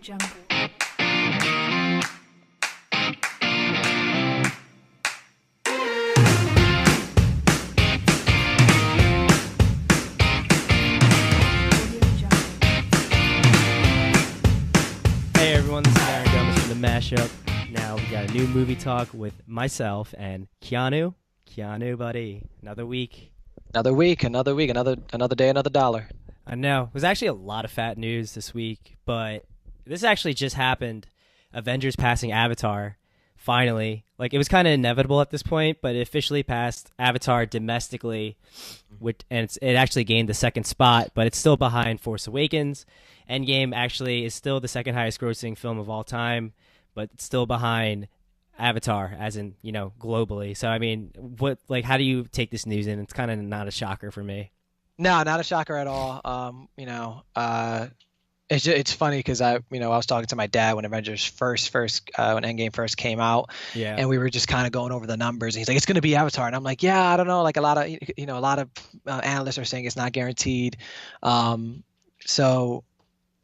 Jungle. Hey everyone, this is Aaron Gomez from The Mashup. Now we got a new movie talk with myself and Keanu. Keanu, buddy, another week. Another week, another day, another dollar. I know. It was actually a lot of fat news this week, but this actually just happened. Avengers passing Avatar, finally. Like, it was kind of inevitable at this point, but it officially passed Avatar domestically, and it actually gained the second spot, but it's still behind Force Awakens. Endgame actually is still the second highest grossing film of all time, but it's still behind Avatar, as in, globally. So, I mean, how do you take this news in? It's kind of not a shocker for me. No, not a shocker at all. It's funny because I was talking to my dad when Avengers first when Endgame first came out, Yeah. and we were just kind of going over the numbers. And he's like, "It's going to be Avatar," and I'm like, "Yeah, I don't know. Like a lot of analysts are saying it's not guaranteed." So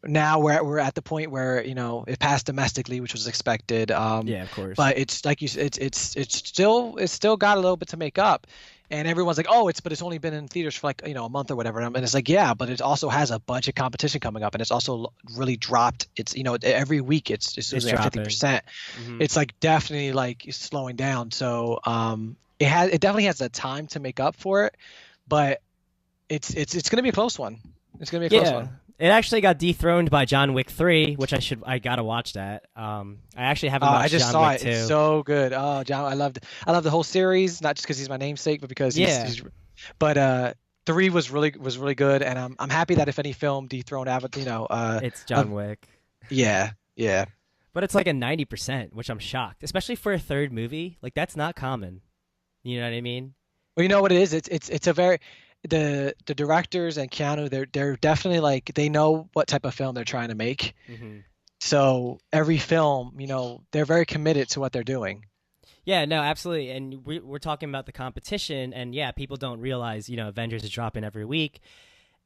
now we're at the point where it passed domestically, which was expected. Yeah, of course. But it's like you said, it's still got a little bit to make up. And everyone's like, oh, it's only been in theaters for a month or whatever. And it's like, yeah, but it also has a bunch of competition coming up, and it's also really dropped. It's every week it's usually at 50%. Mm-hmm. It's like definitely like slowing down. So it definitely has the time to make up for it, but it's gonna be a close one. It's gonna be a close one. It actually got dethroned by John Wick 3, which I gotta watch that. I actually haven't watched I just John saw Wick it. 2. It's so good. Oh, John, I loved the whole series, not just because he's my namesake, but because but 3 was really good, and I'm happy that if any film dethroned Avatar, it's John Wick. Yeah. But it's like a 90%, which I'm shocked, especially for a third movie. Like, that's not common. You know what I mean? Well, you know what it is? It's a very the directors and Keanu, they're definitely like, they know what type of film they're trying to make. Mm-hmm. So every film, they're very committed to what they're doing. Yeah, no, absolutely. And we're talking about the competition, and yeah, people don't realize, Avengers is dropping every week,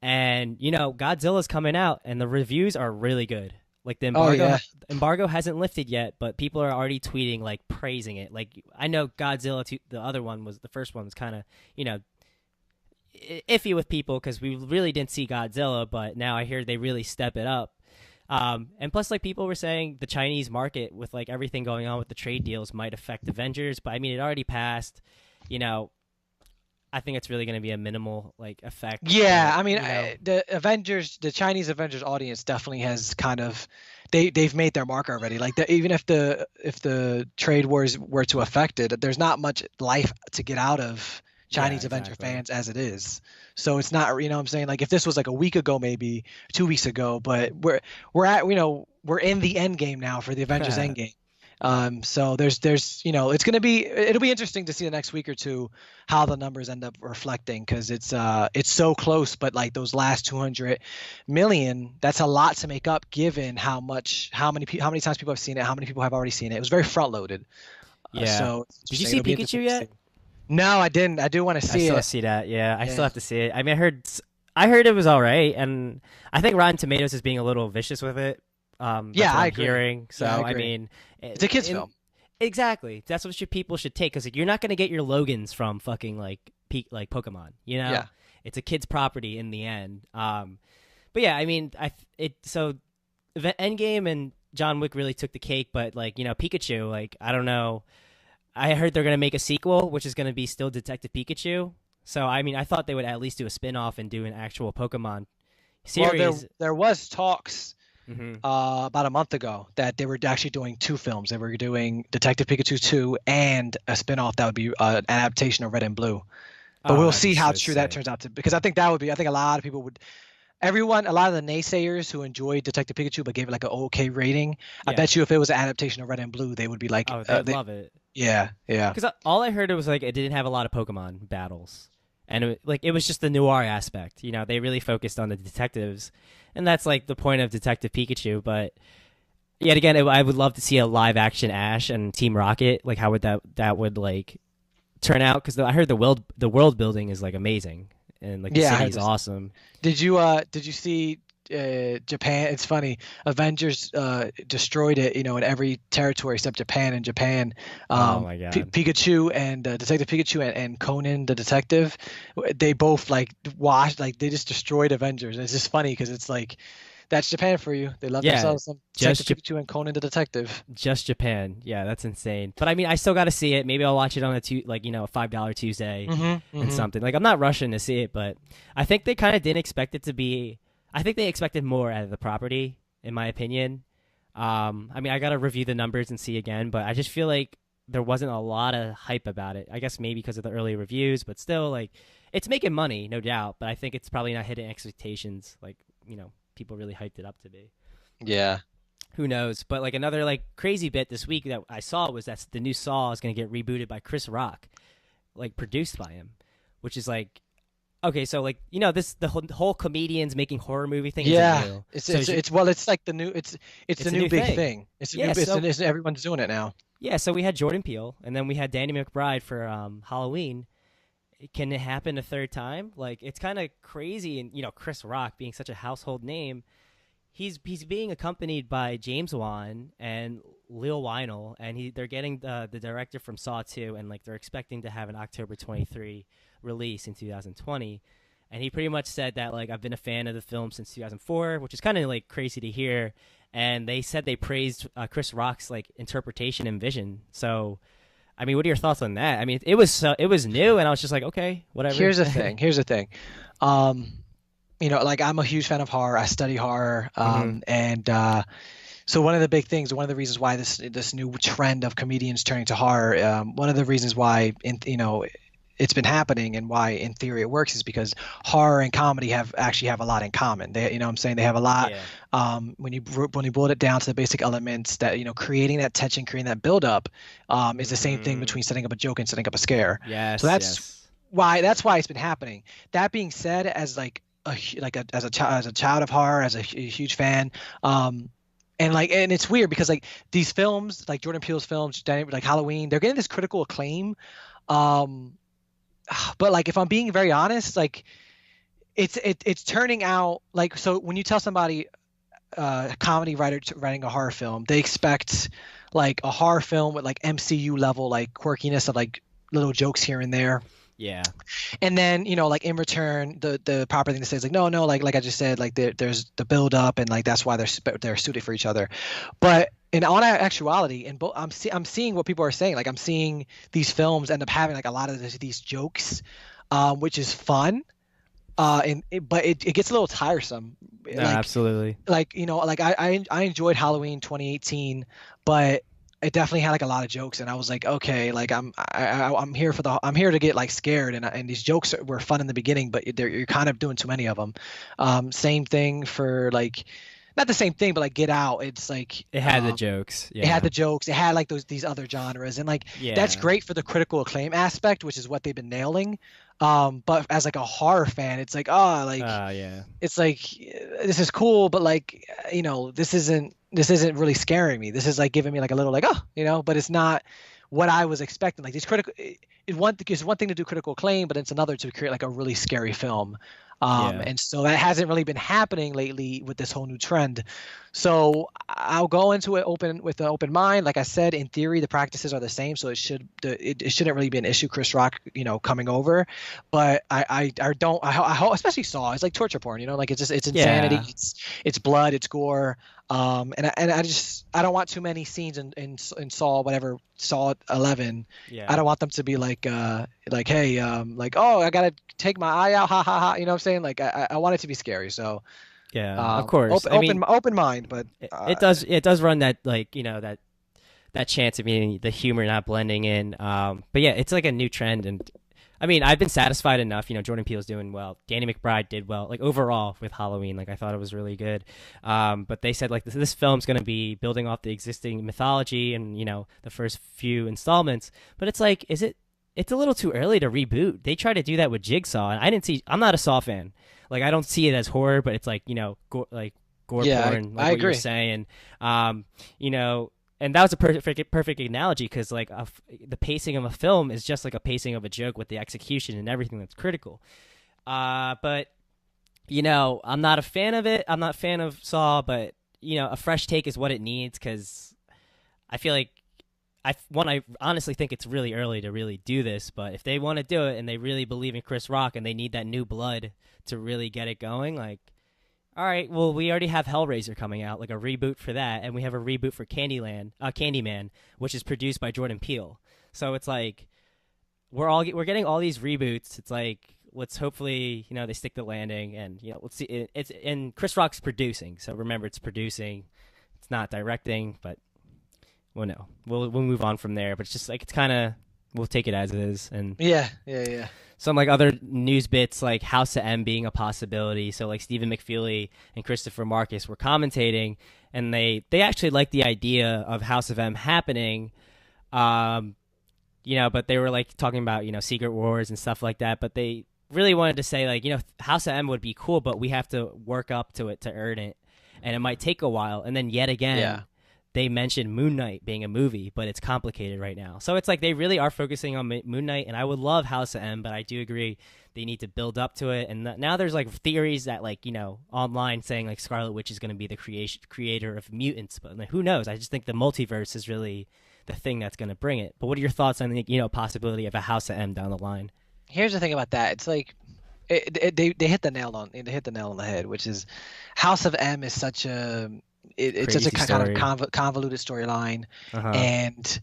and Godzilla's coming out, and the reviews are really good. Like, the embargo hasn't lifted yet, but people are already tweeting, like, praising it. Like, I know Godzilla, the first one was kind of, iffy with people because we really didn't see Godzilla, but now I hear they really step it up. And plus, like, people were saying the Chinese market with like everything going on with the trade deals might affect Avengers, but I mean, it already passed. I think it's really going to be a minimal effect. Yeah, I mean, the Chinese Avengers audience definitely has kind of they've made their mark already. Like, even if the trade wars were to affect it, there's not much life to get out of Chinese Avenger fans as it is. So it's not, what I'm saying? Like, if this was like a week ago, maybe 2 weeks ago, but we're in the end game now for the Avengers end game. So there's it'll be interesting to see the next week or two how the numbers end up reflecting, because it's so close, but like those last 200 million, that's a lot to make up given how many times people have seen it, how many people have already seen it. It was very front loaded. Yeah. So did you see Pikachu yet? No, I didn't. I do want to see it. I still see that. Yeah, I still have to see it. I mean, I heard it was all right, and I think Rotten Tomatoes is being a little vicious with it. I agree. Hearing. So yeah, I mean, it's a kids film. Exactly. That's what people should take, because you're not going to get your Logans from fucking like Pokemon. Yeah. It's a kid's property in the end. But yeah, I mean, Endgame and John Wick really took the cake, but Pikachu, I don't know. I heard they're going to make a sequel, which is going to be still Detective Pikachu. So, I mean, I thought they would at least do a spin-off and do an actual Pokemon series. Well, there was talks about a month ago that they were actually doing 2 films. They were doing Detective Pikachu 2 and a spin-off that would be an adaptation of Red and Blue. But we'll see how true that turns out to, because I think a lot of people would... a lot of the naysayers who enjoyed Detective Pikachu but gave it like an okay rating, I bet you if it was an adaptation of Red and Blue, they would be like, oh, they'd love it. Yeah. Because all I heard, it was like it didn't have a lot of Pokemon battles, and it was just the noir aspect. They really focused on the detectives, and that's like the point of Detective Pikachu. But yet again, I would love to see a live action Ash and Team Rocket. Like, how would that would turn out? Because I heard the world building is amazing, and the city is awesome. Did you see Japan. It's funny. Avengers destroyed it, in every territory except Japan. And Japan, Oh my god. Pikachu and Detective Pikachu and Conan the detective, they both like washed, like they just destroyed Avengers. And it's just funny because it's like that's Japan for you. They love Yeah, themselves some just Detective Pikachu and Conan the detective. just Japan. Yeah, that's insane. But I mean, I still got to see it. Maybe I'll watch it on a $5 Tuesday and something. Like I'm not rushing to see it, but I think they kind of didn't expect it to be. I think they expected more out of the property, in my opinion. I mean, I got to review the numbers and see again, but I just feel like there wasn't a lot of hype about it. I guess maybe because of the early reviews, but still, like, it's making money, no doubt. But I think it's probably not hitting expectations, like people really hyped it up to be. Yeah. Who knows? But like another like crazy bit this week that I saw was that the new Saw is going to get rebooted by Chris Rock, like produced by him, which is like. Okay, so like the whole comedians making horror movie thing. Yeah, isn't new. it's like the new it's the a new new big thing. thing. It's a Yeah, new so everyone's doing it now. yeah, so we had Jordan Peele, and then we had Danny McBride for Halloween. Can it happen a third time? Like it's kind of crazy, and Chris Rock being such a household name, he's being accompanied by James Wan and Lil Wynell, and they're getting the director from Saw 2, and like they're expecting to have an October 23 release in 2020. And he pretty much said that like I've been a fan of the film since 2004, which is kind of like crazy to hear. And they said they praised Chris Rock's like interpretation and vision. So, I mean, what are your thoughts on that? I mean, it was new, and I was just like, okay, whatever. Here's the thing. Like I'm a huge fan of horror. I study horror, and so one of the reasons why this new trend of comedians turning to horror, one of the reasons why it's been happening and why in theory it works is because horror and comedy actually have a lot in common. They, what I'm saying, they have a lot. Yeah. When you boil it down to the basic elements, that creating that tension, creating that build up, is the same thing between setting up a joke and setting up a scare. Yes. So that's why it's been happening. That being said, as as a child of horror, as a huge fan, and it's weird because like these films, like Jordan Peele's films, like Halloween, they're getting this critical acclaim. But like if I'm being very honest, like it's turning out like, so when you tell somebody a comedy writer writing a horror film, they expect like a horror film with like MCU level like quirkiness of like little jokes here and there. Yeah. And then like in return, the proper thing to say is like no, like I just said, like there's the build up, and like that's why they're suited for each other. But in all actuality, and I'm seeing what people are saying. Like I'm seeing these films end up having like a lot of these jokes, which is fun. But it gets a little tiresome. No, absolutely. Like like I enjoyed Halloween 2018, but it definitely had like a lot of jokes, and I was like, okay, like I'm here to get like scared, and these jokes were fun in the beginning, but you're kind of doing too many of them. Same thing for like. Not the same thing, but like Get Out, it's like it had the jokes. Yeah. It had the jokes. It had like these other genres, and like that's great for the critical acclaim aspect, which is what they've been nailing. But as like a horror fan, it's like it's like this is cool, but like this isn't really scaring me. This is like giving me like a little like but it's not what I was expecting. Like these it's one thing to do critical acclaim, but it's another to create like a really scary film. And so that hasn't really been happening lately with this whole new trend. So I'll go into it with an open mind. Like I said, in theory, the practices are the same, so it shouldn't really be an issue. Chris Rock, coming over, but I hope, especially Saw, it's like torture porn. Like it's insanity. Yeah. It's blood, it's gore. And I don't want too many scenes in Saw, whatever, Saw 11. Yeah. I don't want them to be like hey, like, oh, I gotta take my eye out, ha ha ha. You know what I'm saying? Like I want it to be scary. So yeah, of course. Open mind, but it does run that like that chance of being the humor not blending in. But yeah, it's like a new trend, and I mean, I've been satisfied enough. Jordan Peele's doing well. Danny McBride did well. Like overall with Halloween, like I thought it was really good. But they said like this film's going to be building off the existing mythology and the first few installments. But it's like, it's a little too early to reboot. They tried to do that with Jigsaw, and I'm not a Saw fan. Like I don't see it as horror, but it's like gore porn. Like I what agree. you're saying. And that was a perfect analogy because like the pacing of a film is just like a pacing of a joke with the execution and everything that's critical. But I'm not a fan of it. I'm not a fan of Saw, but a fresh take is what it needs because I feel like I honestly think it's really early to really do this, but if they want to do it and they really believe in Chris Rock and they need that new blood to really get it going, like, all right, well, we already have Hellraiser coming out, like a reboot for that, and we have a reboot for Candyman, which is produced by Jordan Peele. So it's like we're getting all these reboots. It's like let's hopefully they stick the landing, and let's see. It's and Chris Rock's producing, so remember it's producing. It's not directing, but. Well, no, we'll move on from there. But it's just like it's kind of we'll take it as it is, and Yeah. some like other news bits like House of M being a possibility. So like Stephen McFeely and Christopher Marcus were commentating, and they actually liked the idea of House of M happening, but they were like talking about Secret Wars and stuff like that. But they really wanted to say like House of M would be cool, but we have to work up to it to earn it, and it might take a while. And then yet again. Yeah. They mentioned Moon Knight being a movie, but it's complicated right now. So it's like they really are focusing on Moon Knight, and I would love House of M, but I do agree they need to build up to it. And now there's like theories that like online saying like Scarlet Witch is going to be the creator of mutants, but like, who knows? I just think the multiverse is really the thing that's going to bring it. But what are your thoughts on the possibility of a House of M down the line? Here's the thing about that. It's like they hit the nail on the head, which is House of M is such a it's such a kind of convoluted storyline, and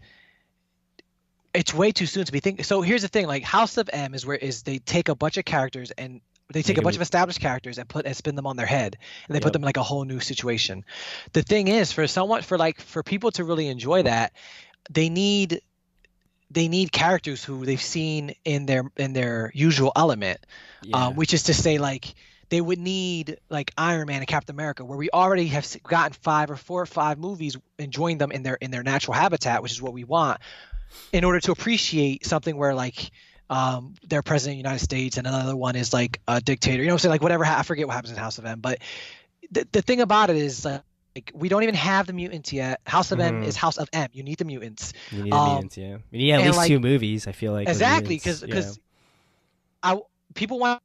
it's way too soon to be thinking. So here's the thing: like House of M is they take a bunch of characters and they take a bunch of established characters and spin them on their head, and they put them in like a whole new situation. The thing is, for people to really enjoy that, they need characters who they've seen in their usual element, which is to say like. They would need like Iron Man and Captain America, where we already have gotten 4 or 5 movies enjoying them in their natural habitat, which is what we want, in order to appreciate something where like they're president of the United States and another one is like a dictator. You know what I'm saying? Like whatever. I forget what happens in House of M, but the thing about it is like we don't even have the mutants yet. House of M is House of M. You need the mutants. You need the mutants, yeah. You need at least like, 2 movies. I feel like exactly because people want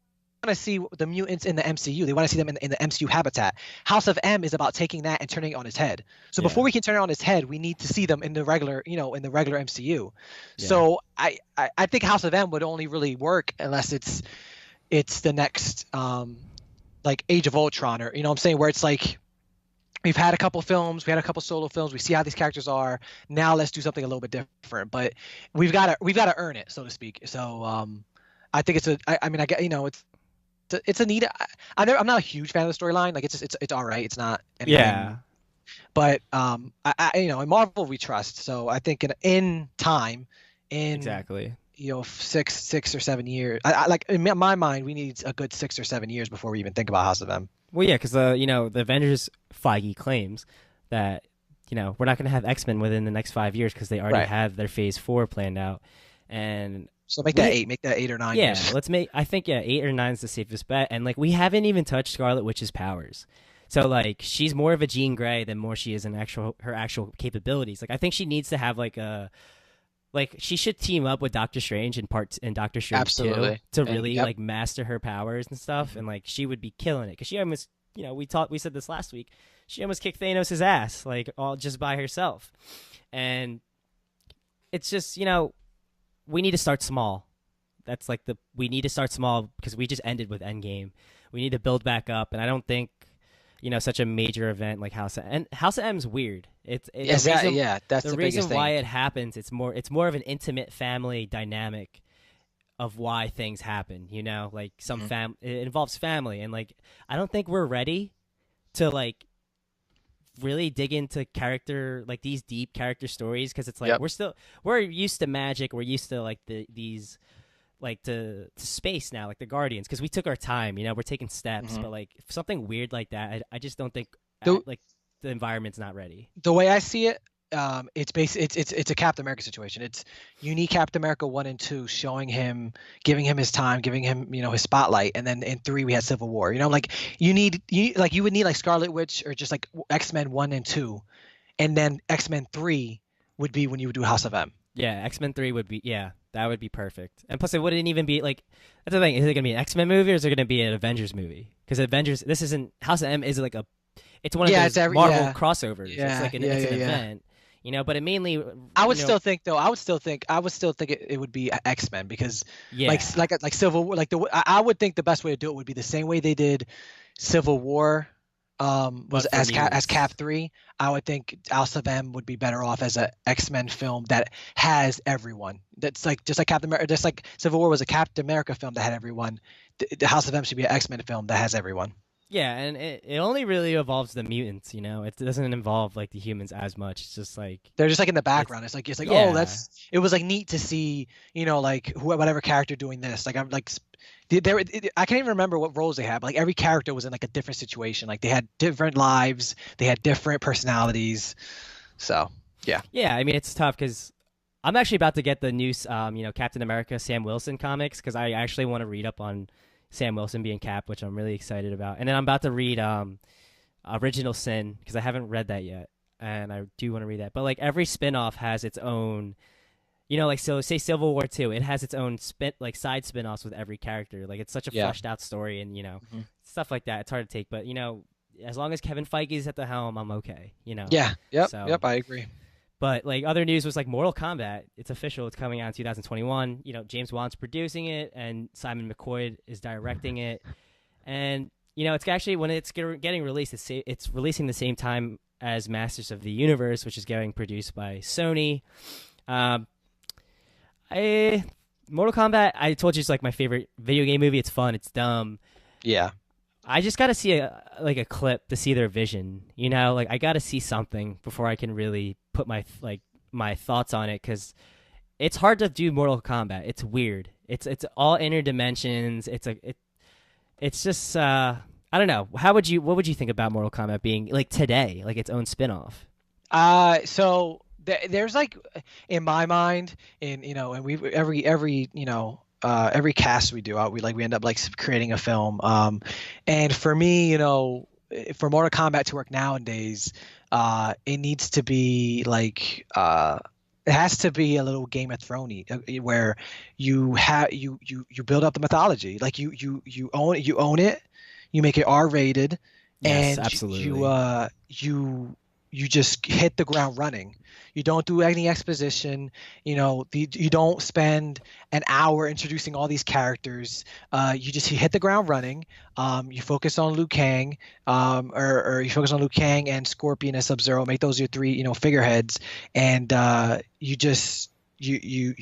to see the mutants in the MCU. They want to see them in the MCU habitat. House of M is about taking that and turning it on its head. So before we can turn it on its head, we need to see them in the regular, in the regular MCU. Yeah. So I think House of M would only really work unless it's the next like Age of Ultron, or what I'm saying, where it's like we've had a couple films, we had a couple solo films, we see how these characters are. Now let's do something a little bit different. But we've got to earn it, so to speak. So I think it's it's a neat. I'm not a huge fan of the storyline. Like it's all right. It's not anything. Yeah. But in Marvel we trust. So I think in time, exactly. 6 or 7 years. I like in my mind we need a good 6 or 7 years before we even think about House of M. Well, yeah, because the Avengers Feige claims that we're not going to have X-Men within the next 5 years because they already have their Phase 4 planned out, and. So make that 8 or 9 years. Yeah, let's make. I think 8 or 9 is the safest bet, and like we haven't even touched Scarlet Witch's powers, so like she's more of a Jean Grey than more she is in her actual capabilities. Like I think she needs to have she should team up with Doctor Strange in Doctor Strange 2 to really like master her powers and stuff, and like she would be killing it because she almost we said this last week, she almost kicked Thanos' ass like all just by herself, and it's just we need to start small. That's like we need to start small because we just ended with Endgame. We need to build back up, and I don't think such a major event like House of M's weird. That's the reason why it happens. It's more of an intimate family dynamic of why things happen. Like some it involves family, and like I don't think we're ready to like really dig into character, like these deep character stories, because it's like we're used to magic, we're used to like these like to space now, like the Guardians, because we took our time, we're taking steps, but like something weird like that, I just don't think like the environment's not ready. The way I see it, it's a Captain America situation. It's you need Captain America 1 and 2 showing him, giving him his time, giving him his spotlight, and then in 3 we had Civil War. Like you would need like Scarlet Witch or just like X-Men 1 and 2, and then X-Men 3 would be when you would do House of M. Yeah, X-Men 3 would be That would be perfect. And plus, it wouldn't even be like, that's the thing. Is it going to be an X-Men movie or is it going to be an Avengers movie? Because Avengers, this isn't, House of M is like it's one of those Marvel crossovers. Yeah, it's like an event, you know, but it mainly. I would still think it would be X-Men because like Civil War, I would think the best way to do it would be the same way they did Civil War. Was as Cap 3. I would think House of M would be better off as a X-Men film that has everyone. That's like just like Captain America, just like Civil War was a Captain America film that had everyone. The House of M should be an X-Men film that has everyone. Yeah, and it only really involves the mutants, you know. It doesn't involve like the humans as much. It's just like they're just like in the background. It's like oh, it was like neat to see, you know, like whatever character doing this. Like I'm like I can't even remember what roles they had. But like every character was in like a different situation. Like they had different lives, they had different personalities. So yeah. Yeah, I mean it's tough because I'm actually about to get the new, Captain America Sam Wilson comics because I actually want to read up on Sam Wilson being Cap, which I'm really excited about. And then I'm about to read Original Sin because I haven't read that yet, and I do want to read that. But like every spinoff has its own, you know, like so say Civil War 2, it has its own side spinoffs with every character. Like it's such a fleshed out story, and you know, stuff like that. It's hard to take, but you know, as long as Kevin Feige's at the helm, I'm okay. You know. Yeah. Yep. I agree. But like other news was like Mortal Kombat. It's official. It's coming out in 2021. You know, James Wan's producing it, and Simon McCoy is directing it. And you know, it's actually when it's getting released, it's releasing the same time as Masters of the Universe, which is getting produced by Sony. Mortal Kombat, I told you, it's like my favorite video game movie. It's fun. It's dumb. Yeah. I just got to see a clip to see their vision, you know, like I got to see something before I can really put my thoughts on it. Cause it's hard to do Mortal Kombat. It's weird. It's all inner dimensions. It's just, I don't know. What would you think about Mortal Kombat being like today, like its own spinoff? So there's like, in my mind, and we every cast we do we end up like creating a film. And for me, you know, for Mortal Kombat to work nowadays, it needs to be like, it has to be a little Game of Thrones where you build up the mythology. Like you own it, you make it R-rated, yes, and absolutely. You just hit the ground running. You don't do any exposition. You know, you don't spend an hour introducing all these characters. You hit the ground running. You focus on Liu Kang, or you focus on Liu Kang and Scorpion and Sub-Zero. Make those your three, figureheads. And you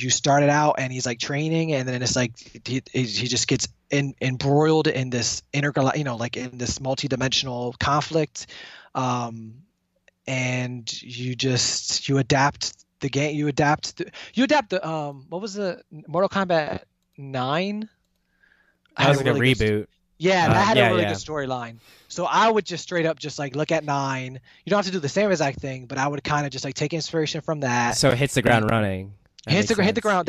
start it out, and he's like training, and then it's like he just gets embroiled in this like in this multi-dimensional conflict. And you adapt the game. You adapt the what was the Mortal Kombat 9? That was like a reboot. Yeah, that had a really good storyline. So I would just straight up just like look at 9. You don't have to do the same exact thing, but I would kind of just like take inspiration from that. So it hits the ground running. Hit the ground.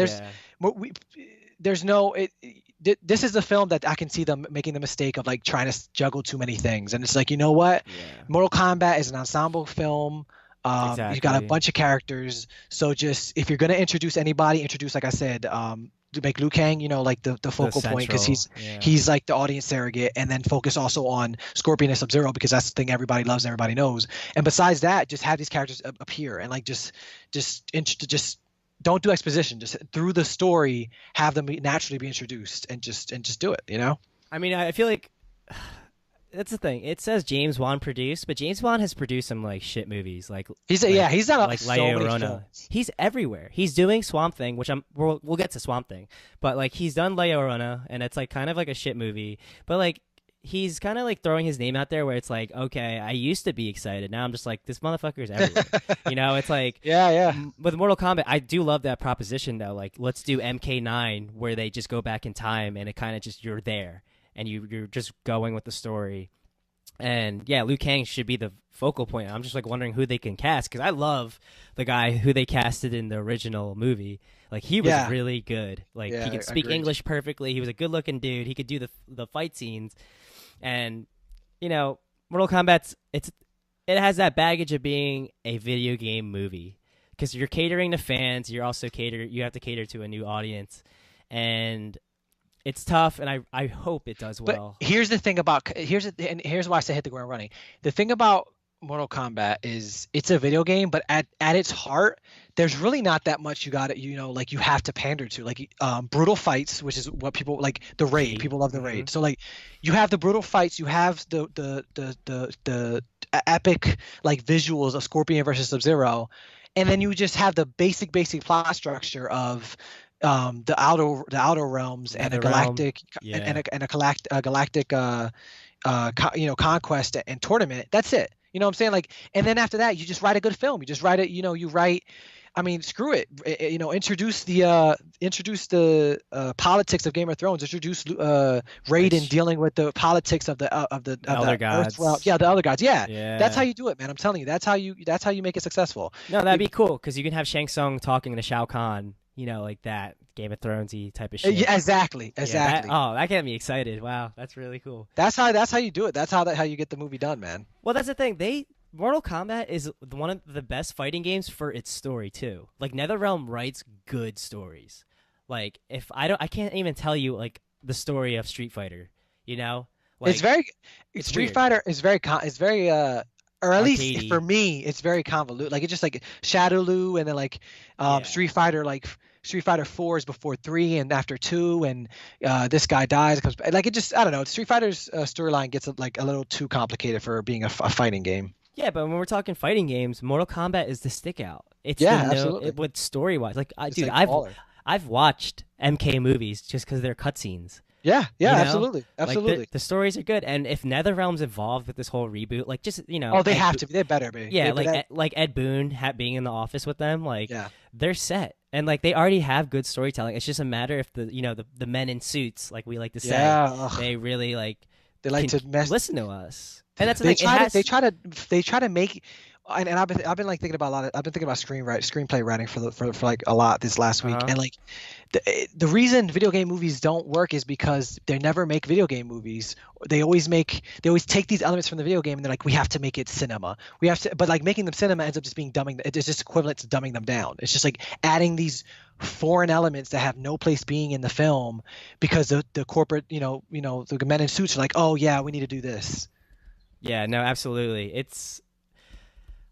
This is the film that I can see them making the mistake of like trying to juggle too many things. And it's like, you know what? Yeah. Mortal Kombat is an ensemble film. Exactly. You've got a bunch of characters. So just, if you're going to introduce anybody, like I said, to make Liu Kang, like the focal point, because he's like the audience surrogate, and then focus also on Scorpion and Sub-Zero because that's the thing everybody loves and everybody knows. And besides that, just have these characters appear and like just don't do exposition. Just through the story, have them naturally be introduced, and just do it. I mean, I feel like that's the thing. It says James Wan produced, but James Wan has produced some like shit movies. He's done like so many films. He's everywhere. He's doing Swamp Thing, which we'll get to Swamp Thing, but like he's done La Llorona, and it's like kind of like a shit movie, but like he's kind of like throwing his name out there where it's like, okay, I used to be excited. Now I'm just like, this motherfucker's everywhere. It's like, yeah. With Mortal Kombat, I do love that proposition though. Like, let's do MK9 where they just go back in time and it kind of just, you're there and you're just going with the story. And yeah, Liu Kang should be the focal point. I'm just like wondering who they can cast, because I love the guy who they casted in the original movie. Like he was really good. Like he could speak English perfectly. He was a good looking dude. He could do the fight scenes. And Mortal Kombat, it has that baggage of being a video game movie. because you're catering to fans. You have to cater to a new audience, and it's tough. And I hope it does well. But here's the thing about here's why I say hit the ground running. The thing about Mortal Kombat is it's a video game, but at its heart, there's really not that much you got to, like you have to pander to, like brutal fights, which is what people like. The raid, people love the raid. So like you have the brutal fights, you have the epic like visuals of Scorpion versus Sub-Zero, and then you just have the basic plot structure of the outer realms and a galactic a galactic conquest and tournament. That's it. You know what I'm saying? Like, and then after that, you just write a good film. You just write it. You write. I mean, screw it. Introduce the politics of Game of Thrones. Introduce Raiden dealing with the politics of the Elder Gods. The Elder Gods. Yeah, that's how you do it, man. I'm telling you, that's how you make it successful. No, that'd be cool because you can have Shang Tsung talking to Shao Kahn. Like that Game of Thronesy type of shit. Yeah, exactly. That got me excited. Wow, that's really cool. That's how you do it. That's how you get the movie done, man. Well, that's the thing. Mortal Kombat is one of the best fighting games for its story too. Like NetherRealm writes good stories. Like I can't even tell you like the story of Street Fighter. Like, it's Street Fighter is very or at least arcade-y. For me, it's very convoluted. Like it's just like Shadowloo, and then like Street Fighter, like Street Fighter 4 is before 3 and after 2, and this guy dies. Like it just, I don't know. Street Fighter's storyline gets like a little too complicated for being a fighting game. Yeah, but when we're talking fighting games, Mortal Kombat is the stick out. It's absolutely. With story wise, like It's I've watched MK movies just because they're cutscenes. Yeah, absolutely. Like the stories are good, and if NetherRealm's involved with this whole reboot, like just oh, they have to be. They better be. Yeah, like Ed Boon being in the office with them, like they're set, and like they already have good storytelling. It's just a matter if the men in suits, like we like to say, they really they like to listen to us, and that's the they thing. they try to make. And I've been like thinking about I've been thinking about screenplay writing for like a lot this last week, and like the reason video game movies don't work is because they never make video game movies. They always take these elements from the video game and they're like, we have to make it cinema. We have to, but like making them cinema ends up just being it's just equivalent to dumbing them down. It's just like adding these foreign elements that have no place being in the film because the corporate the men in suits are like, oh yeah, we need to do this. Yeah, no, absolutely.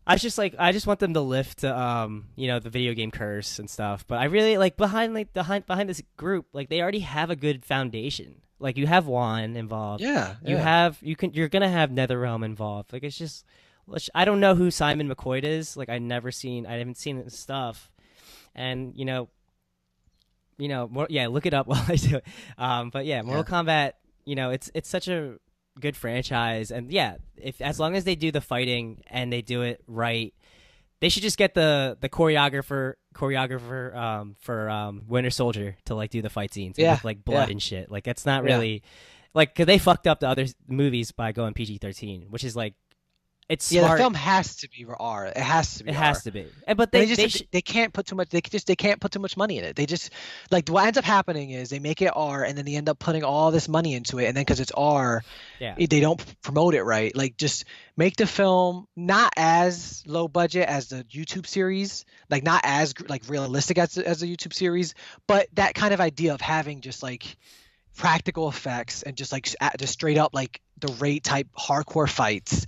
I just want them to lift the video game curse and stuff. But I really like behind this group, like they already have a good foundation. Like you have Juan involved. You're gonna have NetherRealm involved. Like it's just, I don't know who Simon McCoy is. Like I haven't seen his stuff, and look it up while I do it. But yeah, Mortal Kombat. It's such a good franchise, and as long as they do the fighting and they do it right, they should just get the choreographer for Winter Soldier to like do the fight scenes with like blood and shit. Like that's not really like, because they fucked up the other movies by going PG-13, which is like, it's smart. The film has to be R. It has to be. It has to be. But they can't put too much. They can't put too much money in it. They just like what ends up happening is they make it R, and then they end up putting all this money into it, and then because it's R, they don't promote it right. Like just make the film not as low budget as the YouTube series, like not as like realistic as the YouTube series, but that kind of idea of having just like practical effects and just like just straight up like the raid type hardcore fights.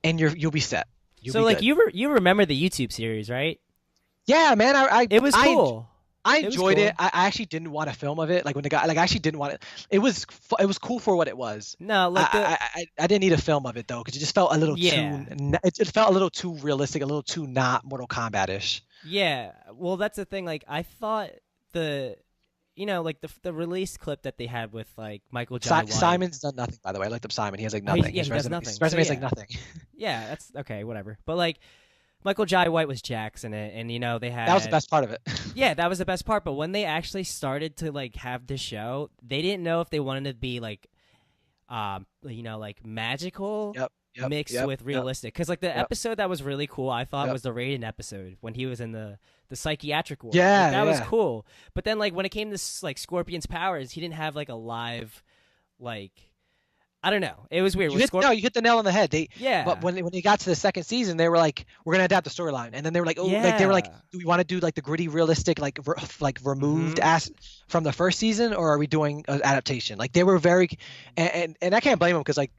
And you'll be set. You remember the YouTube series, right? Yeah, man. It was cool. I enjoyed it. I actually didn't want a film of it. Like when the guy, like I actually didn't want it. It was cool for what it was. No, like I didn't need a film of it though, because it just felt a little too. It felt a little too realistic, a little too not Mortal Kombat-ish. Yeah, well, that's the thing. Like I thought like the release clip that they had with like Michael Jai White. Simon's done nothing, by the way. I looked up Simon. He has like nothing. He does nothing. His resume is like nothing. Yeah, that's okay, whatever. But like Michael Jai White was Jax in it, and they had that was the best part of it. Yeah, that was the best part. But when they actually started to like have the show, they didn't know if they wanted to be like, like magical. Mixed with realistic, because like the episode that was really cool, I thought was the Raiden episode when he was in the psychiatric ward. That was cool. But then like when it came to like Scorpion's powers, he didn't have like a live like I don't know. It was weird. You hit the nail on the head. Yeah. But when they got to the second season, they were like, we're gonna adapt the storyline, and then they were like, they were like, do we want to do like the gritty, realistic, like removed from the first season, or are we doing an adaptation? Like they were very, and I can't blame them because like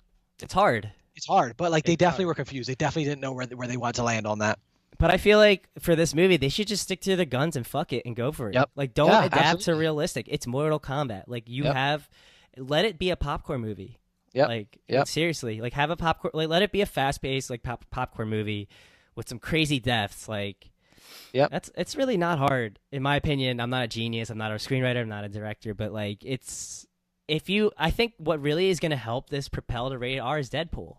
it's hard. It's hard, but like they definitely were confused. They definitely didn't know where they wanted to land on that. But I feel like for this movie, they should just stick to their guns and fuck it and go for it. Yep. Like don't adapt to realistic. It's Mortal Kombat. Like let it be a popcorn movie. Yeah. Like seriously, like have a popcorn. Like let it be a fast-paced like popcorn movie with some crazy deaths. Like, it's really not hard in my opinion. I'm not a genius. I'm not a screenwriter. I'm not a director. But like I think what really is going to help this propel to rated R is Deadpool.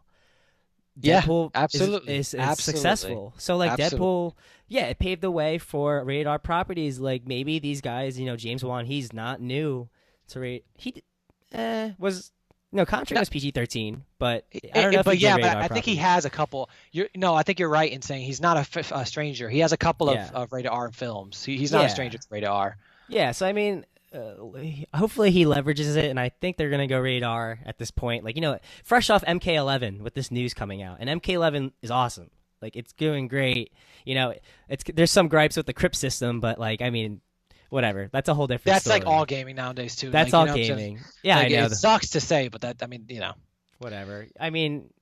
Deadpool is successful. So like Deadpool, it paved the way for rated R properties. Like maybe these guys, James Wan, he's not new to rate. He was. No, Contract was PG-13, but I don't know if I think he has a couple. I think you're right in saying he's not a stranger. He has a couple of rated R films. He's not a stranger to rated R. Yeah, so I mean, hopefully he leverages it, and I think they're gonna go rated R at this point. Like fresh off MK11 with this news coming out, and MK11 is awesome. Like it's doing great. There's some gripes with the crypt system, but like I mean. Whatever. That's a whole different story. That's like all gaming nowadays too. That's all gaming. Yeah, like, I know. It sucks to say, but Whatever. I mean,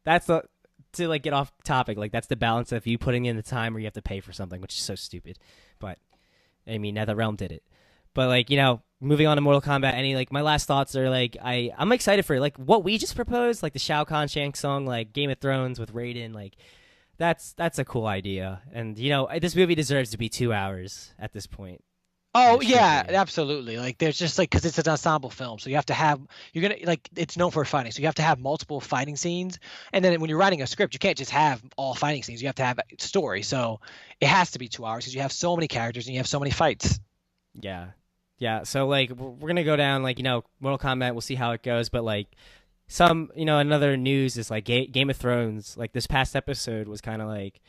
that's to like get off topic. Like that's the balance of you putting in the time where you have to pay for something, which is so stupid. But I mean, NetherRealm did it. But like moving on to Mortal Kombat. My last thoughts are like I'm excited for like what we just proposed, like the Shao Kahn Shank song, like Game of Thrones with Raiden, like. That's a cool idea, and this movie deserves to be 2 hours at this point. Oh yeah, absolutely. Like there's just like because it's an ensemble film, so it's known for fighting, so you have to have multiple fighting scenes, and then when you're writing a script, you can't just have all fighting scenes. You have to have a story, so it has to be 2 hours because you have so many characters and you have so many fights. Yeah. So like we're gonna go down like Mortal Kombat. We'll see how it goes, but like. Some, another news is like Game of Thrones. Like this past episode was kind of like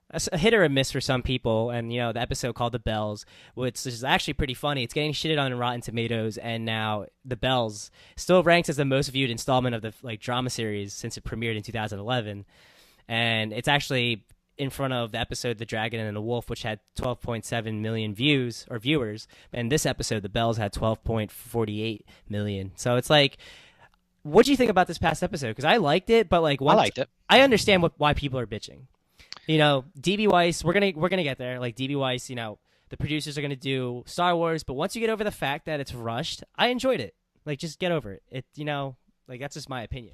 a hit or a miss for some people, and the episode called The Bells, which is actually pretty funny. It's getting shitted on in Rotten Tomatoes, and now The Bells still ranks as the most viewed installment of the like drama series since it premiered in 2011, and it's actually in front of the episode The Dragon and the Wolf, which had 12.7 million viewers, and this episode The Bells had 12.48 million. So it's like. What do you think about this past episode? Because I liked it, but like I liked it. I understand why people are bitching. DB Weiss, we're gonna get there. Like DB Weiss, the producers are gonna do Star Wars, but once you get over the fact that it's rushed, I enjoyed it. Like just get over it. It like that's just my opinion.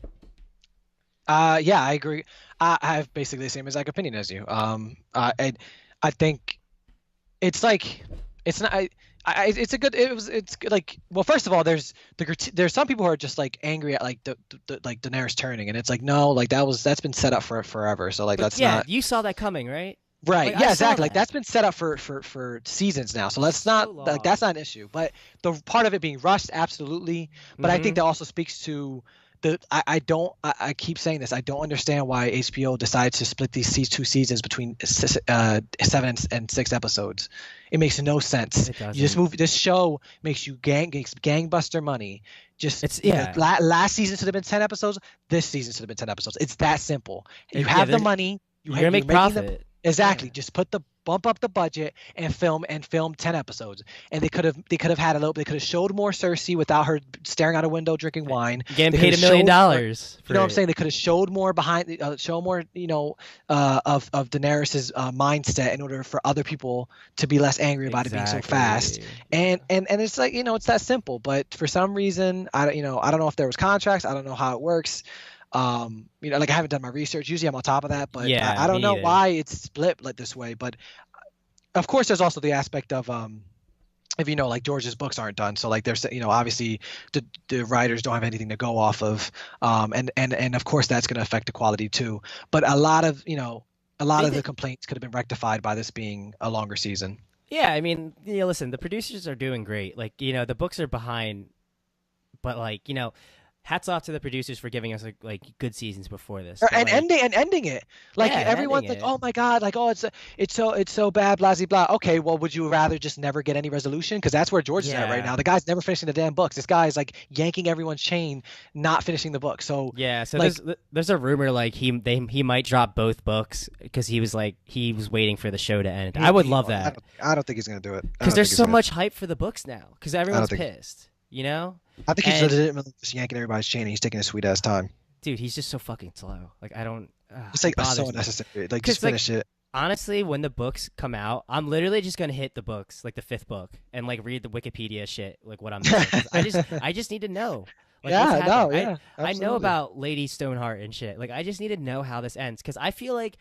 Yeah, I agree. I have basically the same exact opinion as you. I think it's like it's not. It's good. Like, well, first of all, there's some people who are just like angry at like the like Daenerys turning, and it's like no, like that's been set up for forever. So like not. You saw that coming, right? Right. Like, yeah, exactly. Like that's been set up for seasons now. So let's not like that's not an issue. But the part of it being rushed, absolutely. But I think that also speaks to I keep saying this. I don't understand why HBO decided to split these two seasons between 7 and 6 episodes. It makes no sense. You just this show makes you gangbuster money. Last season should have been 10 episodes. This season should have been 10 episodes. It's that simple. You have the money. You're gonna make profit. Exactly. Yeah. Just bump up the budget and film 10 episodes. And they could have had a little. They could have showed more Cersei without her staring out a window drinking wine. Getting paid $1 million. You know what I'm saying? They could have showed more show more. Of Daenerys's mindset in order for other people to be less angry about it being so fast. And it's like it's that simple. But for some reason, I don't know if there was contracts. I don't know how it works. Like I haven't done my research. Usually I'm on top of that, but I don't know why it's split like this way. But of course, there's also the aspect of if like George's books aren't done, so like there's obviously the writers don't have anything to go off of, and of course that's going to affect the quality too. But a lot of the complaints could have been rectified by this being a longer season. Yeah, I mean, listen, the producers are doing great. Like the books are behind, but like hats off to the producers for giving us like good seasons before this. And ending it. Like Yeah, everyone's like, oh my god, like it's so bad, blah blah blah. Okay, well, would you rather just never get any resolution? Because that's where George is at right now. The guy's never finishing the damn books. This guy is like yanking everyone's chain, not finishing the book. So yeah, so like, there's a rumor like he might drop both books because he was waiting for the show to end. I would love that. I don't think he's gonna do it because there's so much hype for the books now because everyone's pissed. You know? I think he's legitimately just yanking everybody's chain and he's taking his sweet ass time. Dude, he's just so fucking slow. Like, I don't... it's like so unnecessary. Like, just finish it. Honestly, when the books come out, I'm literally just going to hit the books, like the 5th book, and like read the Wikipedia shit, like what I'm doing. I just need to know. Like, I know about Lady Stoneheart and shit. Like, I just need to know how this ends. Because I feel like...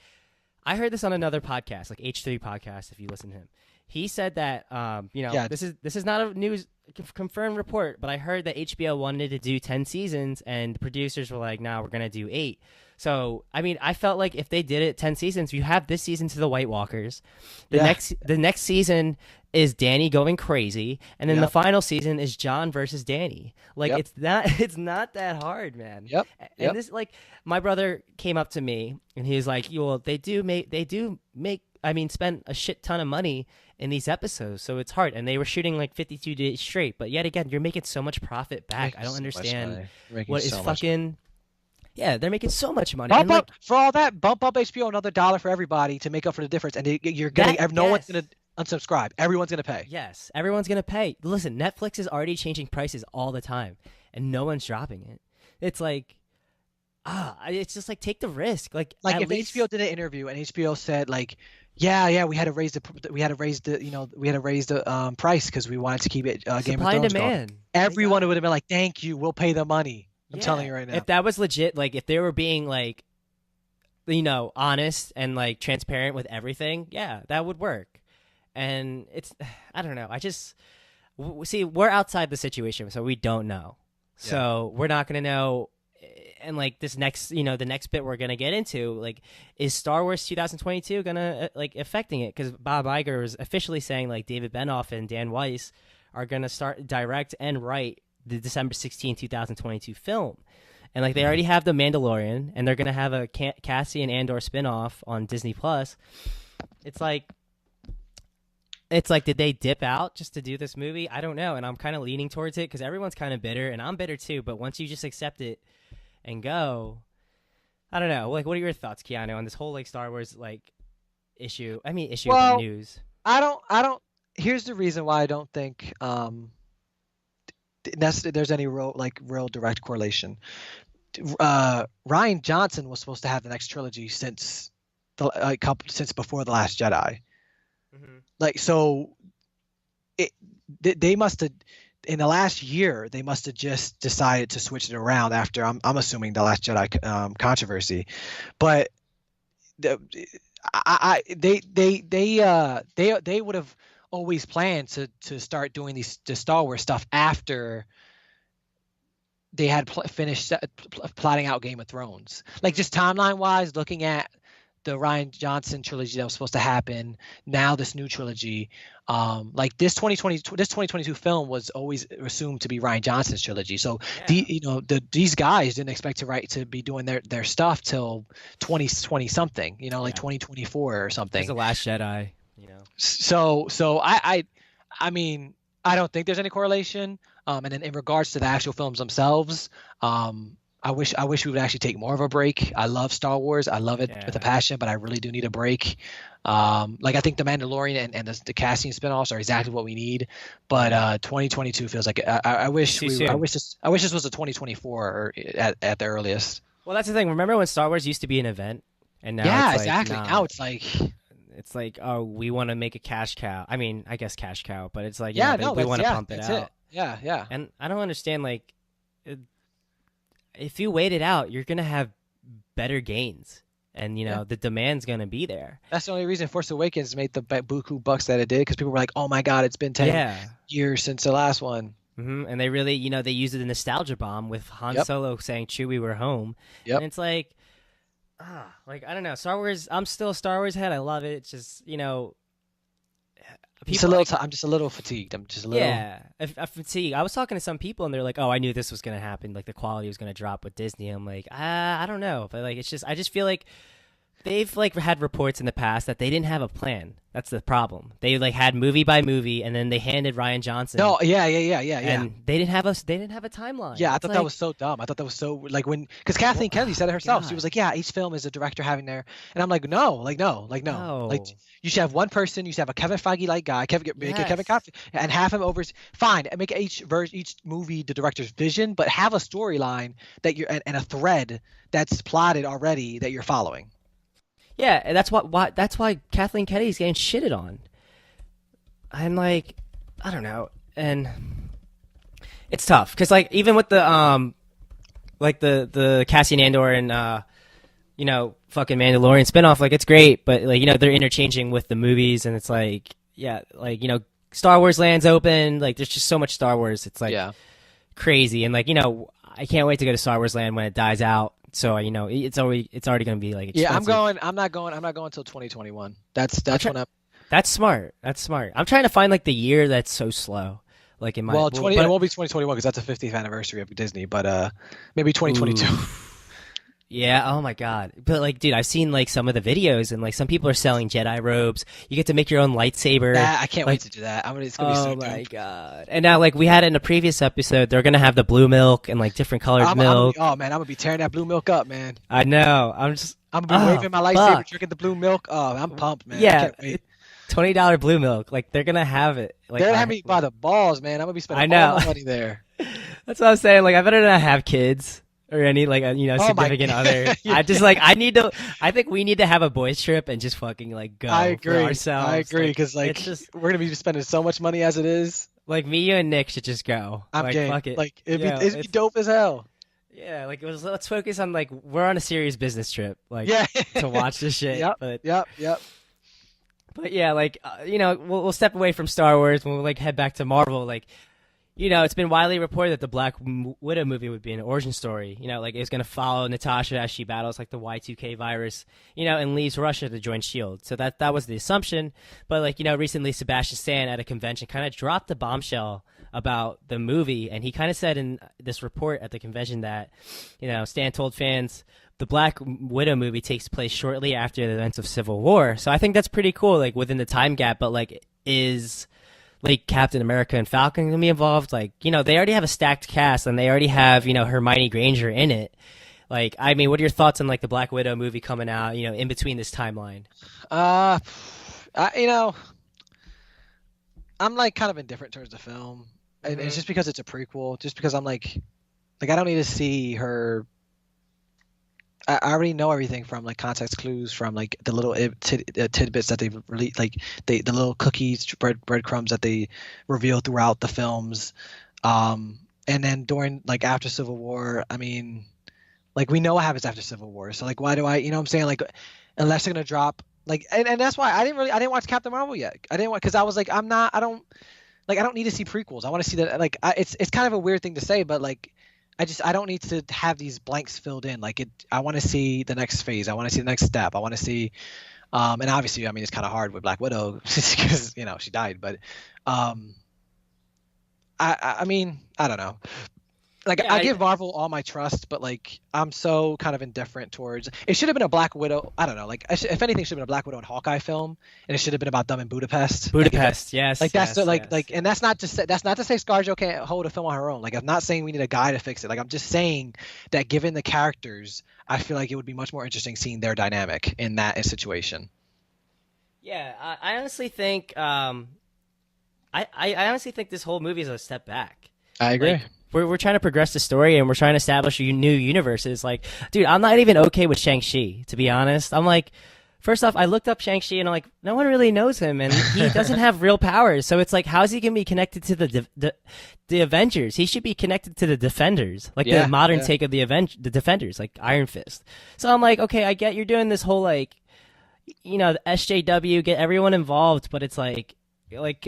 I heard this on another podcast, like H3 podcast, if you listen to him. He said that, this is not a news confirmed report, but I heard that HBO wanted to do 10 seasons, and the producers were like, "No, we're gonna do 8." So, I mean, I felt like if they did it 10 seasons, you have this season to the White Walkers. The next season is Danny going crazy, and then the final season is John versus Danny. Like it's not that hard, man. And this, like, my brother came up to me and he was like, "Well, they do make spend a shit ton of money in these episodes, so it's hard." And they were shooting like 52 days straight, but yet again, you're making so much profit back. I don't understand what is fucking. Yeah, they're making so much money. For all that, bump up HBO another $1 for everybody to make up for the difference, and no one's gonna unsubscribe. Everyone's gonna pay. Yes, everyone's gonna pay. Listen, Netflix is already changing prices all the time, and no one's dropping it. It's like, it's just like take the risk. Like if HBO did an interview and HBO said like, yeah, we had to raise the price because we wanted to keep it Game of Thrones supply and demand. Going. Everyone would have been like, "Thank you, we'll pay the money." I'm telling you right now. If that was legit, like if they were being like, honest and like transparent with everything, yeah, that would work. And I don't know. See, we're outside the situation, so we don't know. Yeah. So we're not going to know. And like this next, the next bit we're going to get into, like, is Star Wars 2022 going to affecting it? Because Bob Iger was officially saying like David Benioff and Dan Weiss are going to start direct and write the December 16, 2022 film. And like they already have The Mandalorian, and they're going to have a Cassian Andor spinoff on Disney Plus. It's like, did they dip out just to do this movie? I don't know. And I'm kind of leaning towards it because everyone's kind of bitter, and I'm bitter too. But once you just accept it and go, I don't know. Like, what are your thoughts, Keanu, on this whole like Star Wars issue? I mean, issue of the news. I don't. Here's the reason why I don't think there's any real direct correlation. Rian Johnson was supposed to have the next trilogy since before The Last Jedi. Mm-hmm. Like, so they must have in the last year they must have just decided to switch it around after I'm assuming The Last Jedi controversy, but they would have always planned to start doing the Star Wars stuff after they had finished plotting out Game of Thrones. Like, just timeline wise, looking at the Rian Johnson trilogy that was supposed to happen, now this new trilogy, like this 2022 film was always assumed to be Rian Johnson's trilogy. So these guys didn't expect to be doing their stuff till 2020 something, 2024 or something. It's The Last Jedi. So I mean, I don't think there's any correlation. And then in regards to the actual films themselves, I wish we would actually take more of a break. I love Star Wars. I love it with a passion, but I really do need a break. Like, I think The Mandalorian and the Cassian spinoffs are exactly what we need. But 2022 feels like I wish this was a 2024 or at the earliest. Well, that's the thing. Remember when Star Wars used to be an event, and now it's exactly. Nah. Now it's like. It's like, oh, we want to make a cash cow. I mean, I guess cash cow, but it's like, we want to pump it out. Yeah. And I don't understand, like, if you wait it out, you're going to have better gains. And, the demand's going to be there. That's the only reason Force Awakens made the buku bucks that it did, because people were like, oh, my God, it's been 10 years since the last one. Mm-hmm. And they really, they used the nostalgia bomb with Han Solo saying, Chewie, we're home. Yep. And it's like, I don't know. Star Wars, I'm still a Star Wars head. I love it. It's just, I'm just a little fatigued. I'm just a little. Yeah, I fatigue. I was talking to some people and they're like, "Oh, I knew this was gonna happen. Like the quality was gonna drop with Disney." I'm like, I don't know, but like I just feel like they've like had reports in the past that they didn't have a plan. That's the problem. They like had movie by movie, and then they handed Ryan Johnson. No, yeah. And they didn't have a timeline. Yeah, I It's thought like, that was so dumb. I thought that was so like because Kathleen Kennedy said it herself. She God. was like, "Yeah, each film is a director having their," and I'm like, "No, no. Like you should have one person. You should have a Kevin Feige like guy, make it Kevin Feige, and have him over. Fine, and make each movie the director's vision, but have a storyline that you're and a thread that's plotted already that you're following." Yeah, and that's why Kathleen Kennedy's getting shitted on. I'm like, I don't know, and it's tough because like even with the like the Cassian Andor and fucking Mandalorian spinoff, like it's great, but like they're interchanging with the movies, and it's like Star Wars Land's open, like there's just so much Star Wars, it's like crazy, and like I can't wait to go to Star Wars Land when it dies out. So it's already going to be like expensive. Yeah, I'm not going until 2021. That's when I'm. That's smart. I'm trying to find like the year that's so slow. Like in my it won't be 2021 because that's the 50th anniversary of Disney, but maybe 2022. Yeah. Oh my God. But like, dude, I've seen like some of the videos, and like some people are selling Jedi robes. You get to make your own lightsaber. I can't wait to do that. It's gonna be so Oh my dope. God. And now, like we had in a previous episode, they're gonna have the blue milk and like different colored milk. I'm gonna be tearing that blue milk up, man. I know. I'm gonna be waving my lightsaber, drinking the blue milk. Oh, I'm pumped, man. Yeah. I can't wait. $20 blue milk. Like they're gonna have it. Like They're gonna have me by the balls, man. I'm gonna be spending all my money there. That's what I'm saying. Like I better not have kids or any like significant other. I just like I think we need to have a boys trip and just fucking like go. I agree. For ourselves. I agree because like we're gonna be spending so much money as it is. Like me, you, and Nick should just go. I'm like, game. Fuck it. Like it'd be dope as hell. Yeah, like let's focus on like we're on a serious business trip, like to watch this shit. Yep. But yeah, like we'll step away from Star Wars when we'll like head back to Marvel. Like it's been widely reported that the Black Widow movie would be an origin story. Like it was going to follow Natasha as she battles like the Y2K virus, and leaves Russia to join S.H.I.E.L.D. So that was the assumption. But like, recently Sebastian Stan at a convention kind of dropped the bombshell about the movie. And he kind of said in this report at the convention that, Stan told fans the Black Widow movie takes place shortly after the events of Civil War. So I think that's pretty cool, like within the time gap, but like is like Captain America and Falcon gonna be involved? Like, they already have a stacked cast and they already have, Hermione Granger in it. Like, I mean, what are your thoughts on like the Black Widow movie coming out, in between this timeline? I'm like kind of indifferent towards the film. And it's just because it's a prequel, just because I'm like I don't need to see her. I already know everything from like context clues, from like the little tidbits that they've released, like the little cookies, breadcrumbs that they reveal throughout the films, and then during like after Civil War. I mean, like we know what happens after Civil War, so like why do I, what I'm saying, like unless they're gonna drop like, and that's why I didn't watch Captain Marvel yet. I didn't want because I was like I don't need to see prequels. I want to see that like it's kind of a weird thing to say, but like. I don't need to have these blanks filled in. Like I want to see the next phase. I want to see the next step. I want to see, and obviously, I mean, it's kind of hard with Black Widow because she died. But, I mean, I don't know. Like I give Marvel all my trust, but like I'm so kind of indifferent towards. It should have been a Black Widow. I don't know. Like if anything, it should have been a Black Widow and Hawkeye film, and it should have been about them in Budapest. Yes. Like that's like, and that's not to say ScarJo can't hold a film on her own. Like I'm not saying we need a guy to fix it. Like I'm just saying that given the characters, I feel like it would be much more interesting seeing their dynamic in that situation. Yeah, I honestly think I honestly think this whole movie is a step back. I agree. Like, we're trying to progress the story and we're trying to establish new universes. Like, dude, I'm not even okay with Shang-Chi, to be honest. I'm like, first off, I looked up Shang-Chi and I'm like, no one really knows him and he doesn't have real powers. So it's like, how's he going to be connected to the Avengers? He should be connected to the Defenders, like the modern take of the Defenders, like Iron Fist. So I'm like, okay, I get you're doing this whole like, the SJW, get everyone involved, but it's like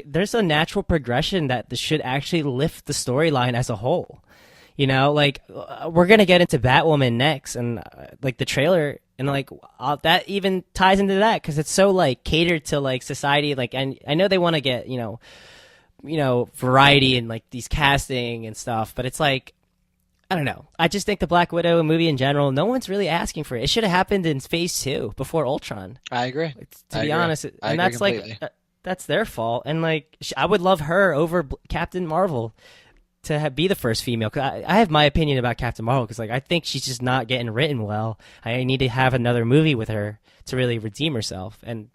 there's a natural progression that this should actually lift the storyline as a whole. Like we're gonna get into Batwoman next, and like the trailer And like that even ties into that because it's so like catered to like society. Like, and I know they want to get variety and like these casting and stuff, but it's like I don't know. I just think the Black Widow movie in general, no one's really asking for it. It should have happened in Phase 2 before Ultron. I agree. To be honest, and that's completely. like that's their fault. And like I would love her over Captain Marvel to be the first female. Cause I have my opinion about Captain Marvel because like I think she's just not getting written well. I need to have another movie with her to really redeem herself. And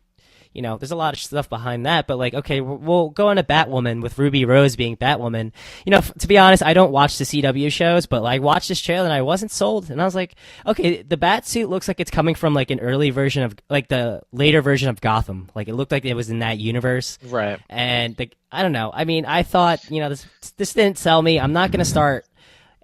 there's a lot of stuff behind that, but like, okay, we'll go into Batwoman with Ruby Rose being Batwoman. To be honest, I don't watch the CW shows, but like, watched this trailer and I wasn't sold. And I was like, okay, the bat suit looks like it's coming from like an early version of like the later version of Gotham. Like it looked like it was in that universe. Right. And I don't know. I mean, I thought, this didn't sell me. I'm not going to start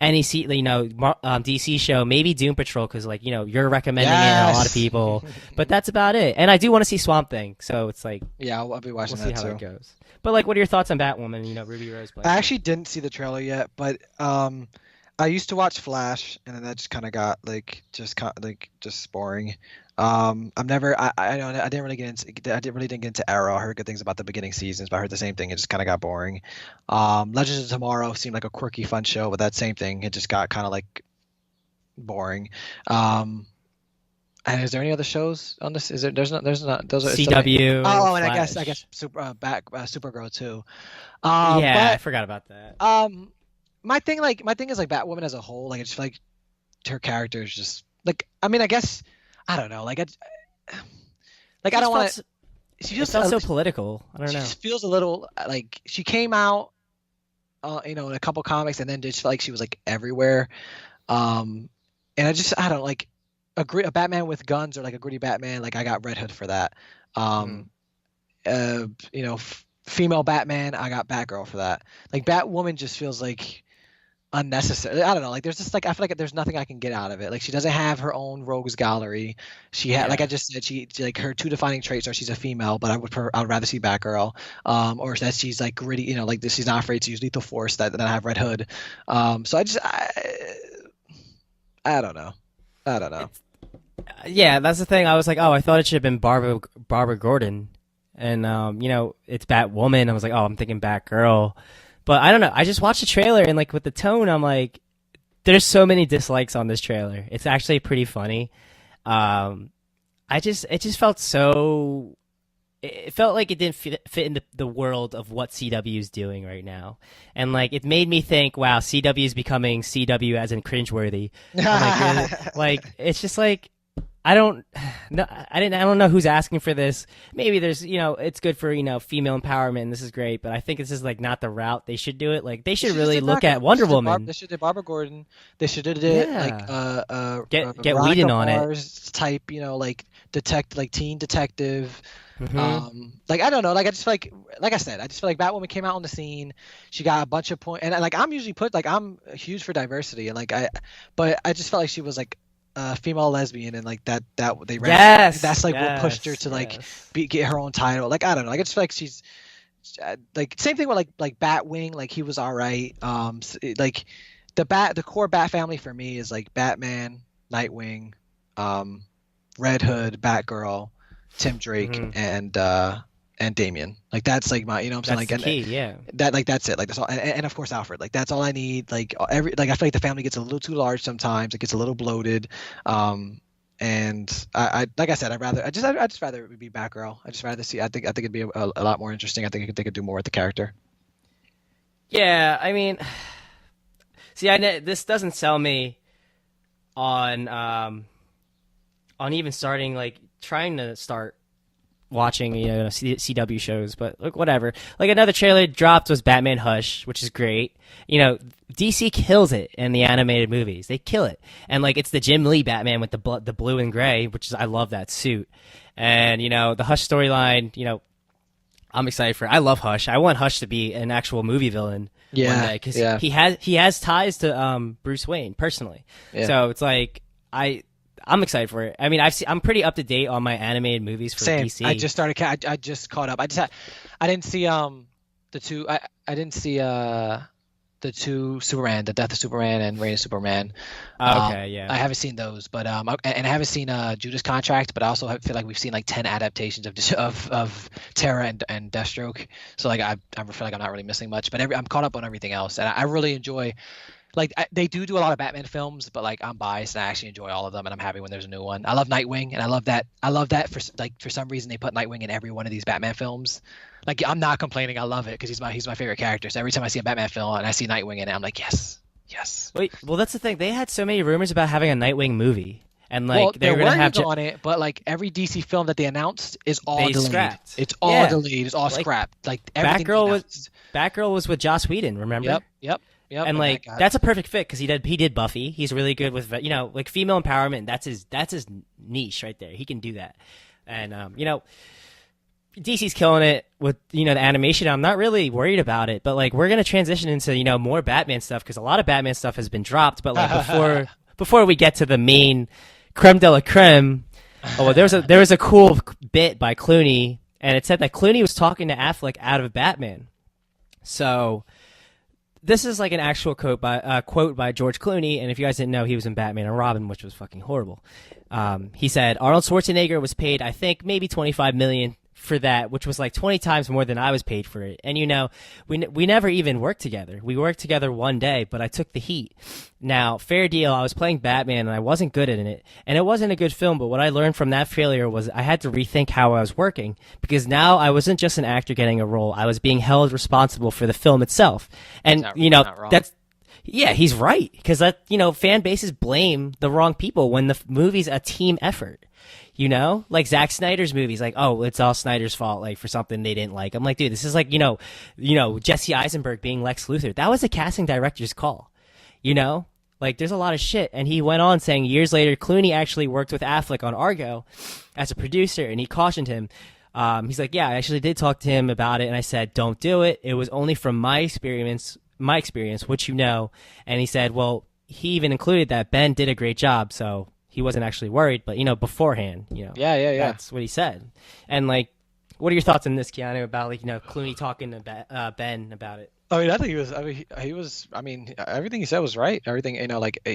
any DC show, maybe Doom Patrol, because like you're recommending it to a lot of people, but that's about it. And I do want to see Swamp Thing, so it's like I'll be watching we'll that see how too. it goes. But like, what are your thoughts on Batwoman? Ruby Rose. I actually didn't see the trailer yet, but I used to watch Flash, and then that just kind of got just boring. I didn't really get into Arrow. I heard good things about the beginning seasons, but I heard the same thing. It just kind of got boring. Legends of Tomorrow seemed like a quirky, fun show, but that same thing, it just got kind of like boring. And is there any other shows on this? Is there? There's not. Those are CW. And Flash. I guess Supergirl too. I forgot about that. My thing is like Batwoman as a whole. Like I just feel like her character is just like. I mean, I guess. I don't know. I don't want to. She feels so political. I don't know. She feels a little like she came out, in a couple comics, and then just felt like she was like everywhere. And I don't like a Batman with guns or like a gritty Batman. Like I got Red Hood for that. Female Batman, I got Batgirl for that. Like Batwoman just feels like unnecessary. I don't know. Like there's just like I feel like there's nothing I can get out of it. Like she doesn't have her own rogues gallery. She had like I just said, she like her two defining traits are she's a female, but I would rather see Batgirl, or that she's like gritty. Like this, she's not afraid to use lethal force. That I have Red Hood. So I don't know. Yeah, that's the thing. I was like, oh, I thought it should have been Barbara Gordon, and it's Batwoman. I was like, oh, I'm thinking Batgirl. But I don't know. I just watched the trailer and like with the tone, I'm like, there's so many dislikes on this trailer. It's actually pretty funny. It just felt so. It felt like it didn't fit in the world of what CW is doing right now, and like it made me think, wow, CW is becoming CW as in cringeworthy. Like it's just like. I don't know who's asking for this. Maybe there's, it's good for, female empowerment and this is great, but I think this is like not the route they should do it. Like they should really look at Wonder Woman. They should do Barbara Gordon. They should do it get Whedon on it. Type, like teen detective. Mm-hmm. Like I don't know. Like I just feel like I said, I just feel like Batwoman came out on the scene. She got a bunch of points, and like I'm usually I'm huge for diversity, and but I just felt like she was like. Female lesbian and like that they that's like what pushed her to like get her own title. Like I don't know. Like I just feel like she's like same thing with like Batwing. Like he was all right. Like the core Bat family for me is like Batman, Nightwing, Red Hood, Batgirl, Tim Drake, and Damian. Like that's like my, what I'm saying? That's the key, yeah. That like that's it. Like that's all, and of course Alfred. Like that's all I need. Like I feel like the family gets a little too large sometimes. It gets a little bloated. And I like I said, I just rather it would be Batgirl. I just rather see. I think it'd be a lot more interesting. I think they could do more with the character. Yeah, I mean, see, this doesn't sell me on even starting trying to start watching CW shows, but look, whatever. Like another trailer dropped was Batman Hush, which is great. DC kills it in the animated movies. They kill it, and it's the Jim Lee Batman with the blue and gray, which is I love that suit. And the Hush storyline, I'm excited for it. I love Hush. I want Hush to be an actual movie villain one day because he has ties to Bruce Wayne personally. Yeah. So it's like I'm excited for it. I mean, I'm pretty up to date on my animated movies for DC. I just started. I just caught up. I didn't see the two. I didn't see the two Superman, the Death of Superman and Reign of Superman. Okay, yeah. I haven't seen those, but and I haven't seen Judas Contract, but I also feel like we've seen like 10 adaptations of Terra and Deathstroke. So like I feel like I'm not really missing much, but I'm caught up on everything else, and I really enjoy. Like they do a lot of Batman films, but like I'm biased and I actually enjoy all of them, and I'm happy when there's a new one. I love Nightwing, and I love that for some reason they put Nightwing in every one of these Batman films. Like I'm not complaining, I love it because he's my favorite character. So every time I see a Batman film and I see Nightwing in it, I'm like yes. Wait, well that's the thing. They had so many rumors about having a Nightwing movie, and like Well, they were gonna have on it, but like every DC film that they announced is all they delayed. scrapped. It's all delayed. It's all scrapped. Like everything. Batgirl was with Joss Whedon, remember? Yep. And like that's a perfect fit because he did Buffy. He's really good with like female empowerment. That's his niche right there. He can do that. And DC's killing it with the animation. I'm not really worried about it, but like we're gonna transition into more Batman stuff because a lot of Batman stuff has been dropped. But like before we get to the main creme de la creme, there was a cool bit by Clooney, and it said that Clooney was talking to Affleck out of Batman. So this is like an actual quote by George Clooney, and if you guys didn't know, he was in Batman and Robin, which was fucking horrible. He said Arnold Schwarzenegger was paid, I think, maybe $25 million for that, which was like 20 times more than I was paid for it. And we never even worked together. We worked together one day, but I took the heat. Now, fair deal, I was playing Batman and I wasn't good at it. And it wasn't a good film, but what I learned from that failure was I had to rethink how I was working because now I wasn't just an actor getting a role. I was being held responsible for the film itself. And, that's yeah, he's right because fan bases blame the wrong people when the movie's a team effort. Like Zack Snyder's movies, like, oh, it's all Snyder's fault, like for something they didn't like. I'm like, dude, this is like, Jesse Eisenberg being Lex Luthor. That was a casting director's call, Like, there's a lot of shit. And he went on saying years later, Clooney actually worked with Affleck on Argo as a producer, and he cautioned him. He's like, yeah, I actually did talk to him about it, and I said, don't do it. It was only from my experience, which And he said, well, he even included that Ben did a great job, so he wasn't actually worried, but beforehand, Yeah. That's what he said. And like, what are your thoughts on this, Keanu, about like Clooney talking to Ben about it? I mean, I think he was. I mean, everything he said was right. Everything,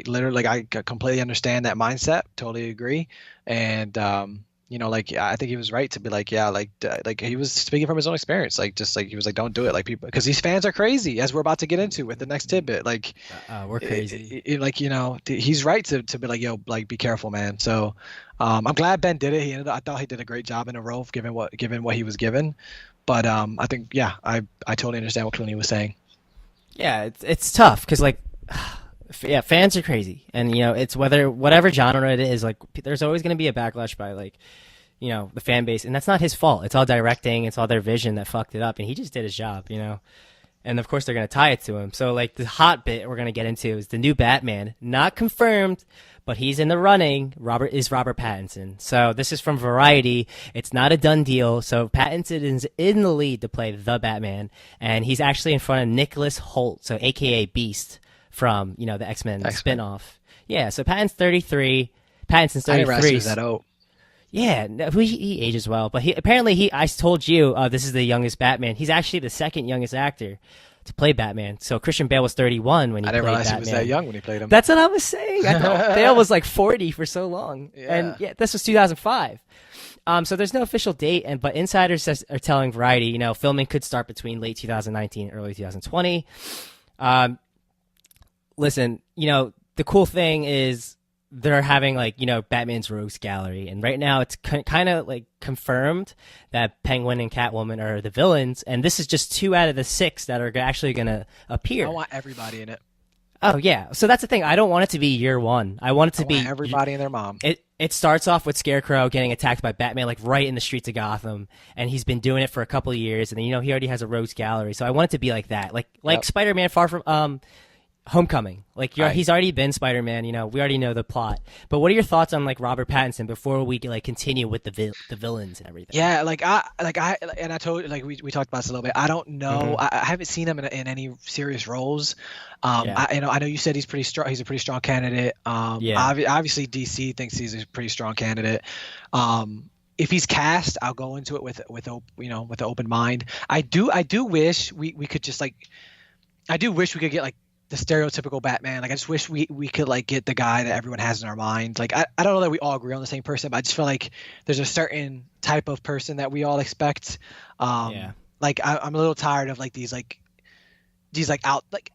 literally, like I completely understand that mindset. Totally agree. And I think he was right to be like, yeah, like he was speaking from his own experience. Like, just like he was like, don't do it, like people, because these fans are crazy, as we're about to get into with the next tidbit. Like, we're crazy. He's right to be like, yo, like, be careful, man. So, I'm glad Ben did it. I thought he did a great job in a role, given what he was given. But I think, yeah, I totally understand what Clooney was saying. Yeah, it's tough because like. Yeah, fans are crazy, and it's whatever genre it is. Like, there's always going to be a backlash by like, the fan base, and that's not his fault. It's all directing, it's all their vision that fucked it up, and he just did his job, And of course, they're going to tie it to him. So like the hot bit we're going to get into is the new Batman, not confirmed, but he's in the running. Robert Pattinson. So this is from Variety. It's not a done deal. So Pattinson is in the lead to play the Batman, and he's actually in front of Nicholas Hoult, so AKA Beast. From the X-Men spinoff. Yeah, so Pattinson's 33. I didn't realize he was that old. Yeah, no, he ages well, but I told you this is the youngest Batman. He's actually the second youngest actor to play Batman. So Christian Bale was 31 when he played Batman. I didn't realize he was that young when he played him. That's what I was saying. I thought Bale was like 40 for so long. Yeah. And yeah, this was 2005. So there's no official date, but insiders are telling Variety, filming could start between late 2019 and early 2020. Listen, the cool thing is they're having like, Batman's Rogues Gallery. And right now it's kind of like confirmed that Penguin and Catwoman are the villains. And this is just 2 out of the 6 that are actually going to appear. I want everybody in it. Oh, yeah. So that's the thing. I don't want it to be year one. I want it to be everybody and their mom. It starts off with Scarecrow getting attacked by Batman, like right in the streets of Gotham. And he's been doing it for a couple of years. And then, he already has a Rogues Gallery. So I want it to be like that. Like Spider-Man Far From... Homecoming, like he's already been Spider-Man. We already know the plot. But what are your thoughts on like Robert Pattinson before we like continue with the villains and everything? Yeah, I told we talked about this a little bit. I don't know. Mm-hmm. I haven't seen him in any serious roles. I know you said he's pretty strong. He's a pretty strong candidate. Obviously DC thinks he's a pretty strong candidate. If he's cast, I'll go into it with an open mind. I do wish we could just like. I do wish we could get like the stereotypical Batman. Like I just wish we could like get the guy that everyone has in our mind. Like I don't know that we all agree on the same person, but I just feel like there's a certain type of person that we all expect. Yeah. Like I'm a little tired of like these like out like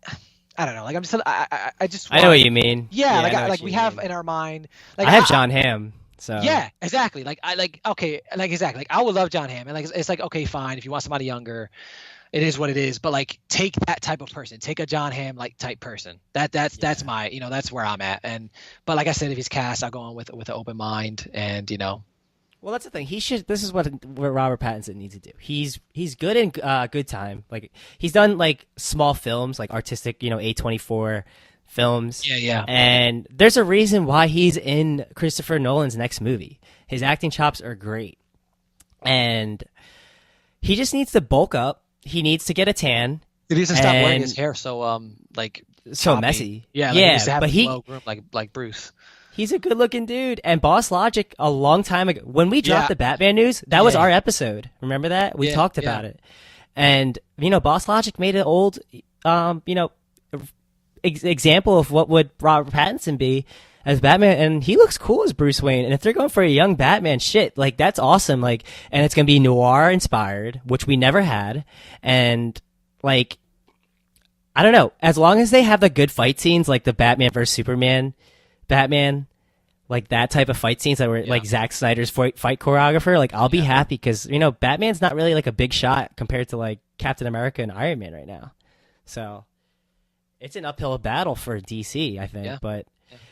I don't know. Like I'm just I just I know what you mean. Yeah, I know what like you we have mean. in our mind. Like I have John Hamm. So Yeah, exactly. Like I like okay, like exactly. Like I would love John Hamm, and like it's like okay, fine if you want somebody younger, it is what it is. But like take that type of person, take a John Hamm like type person. That's my that's where I'm at. And but like I said, if he's cast, I'll go on with an open mind, and Well, that's the thing. He should. This is what Robert Pattinson needs to do. He's good in Good Time. Like he's done like small films, like artistic, A24 films. Yeah. And there's a reason why he's in Christopher Nolan's next movie. His acting chops are great, and he just needs to bulk up. He needs to get a tan. He needs to stop wearing his hair so like so choppy. messy. Yeah, like he needs to have but a low groom like Bruce. He's a good-looking dude. And Boss Logic, a long time ago, when we dropped the Batman news, that was our episode. Remember that? We talked about it. And, Boss Logic made an old, example of what would Robert Pattinson be as Batman. And he looks cool as Bruce Wayne. And if they're going for a young Batman, shit, like, that's awesome. Like, and it's going to be noir-inspired, which we never had. And, like, I don't know. As long as they have the good fight scenes, like the Batman versus Superman Batman, like that type of fight scenes that were like Zack Snyder's fight choreographer, like I'll be happy because Batman's not really like a big shot compared to like Captain America and Iron Man right now, so it's an uphill battle for DC, I think. But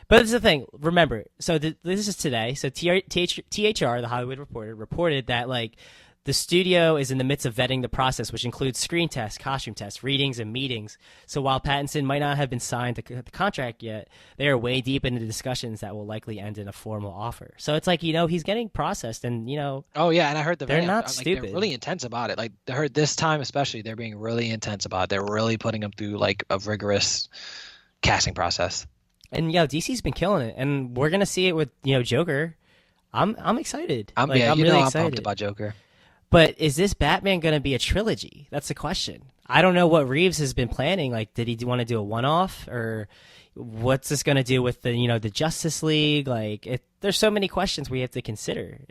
this is the thing. Remember, so this is today. So THR, the Hollywood Reporter, reported that like the studio is in the midst of vetting the process, which includes screen tests, costume tests, readings, and meetings. So while Pattinson might not have been signed to the contract yet, they are way deep into discussions that will likely end in a formal offer. So it's like, he's getting processed, and, Oh, yeah, and I heard they're not stupid. They're really intense about it. Like, I heard this time especially, they're being really intense about it. They're really putting them through, like, a rigorous casting process. And, DC's been killing it, and we're going to see it with, Joker. I'm excited. I'm really excited. I'm pumped about Joker. But is this Batman going to be a trilogy? That's the question. I don't know what Reeves has been planning. Like, did he want to do a one-off, or what's this going to do with the the Justice League? Like, there's so many questions we have to consider.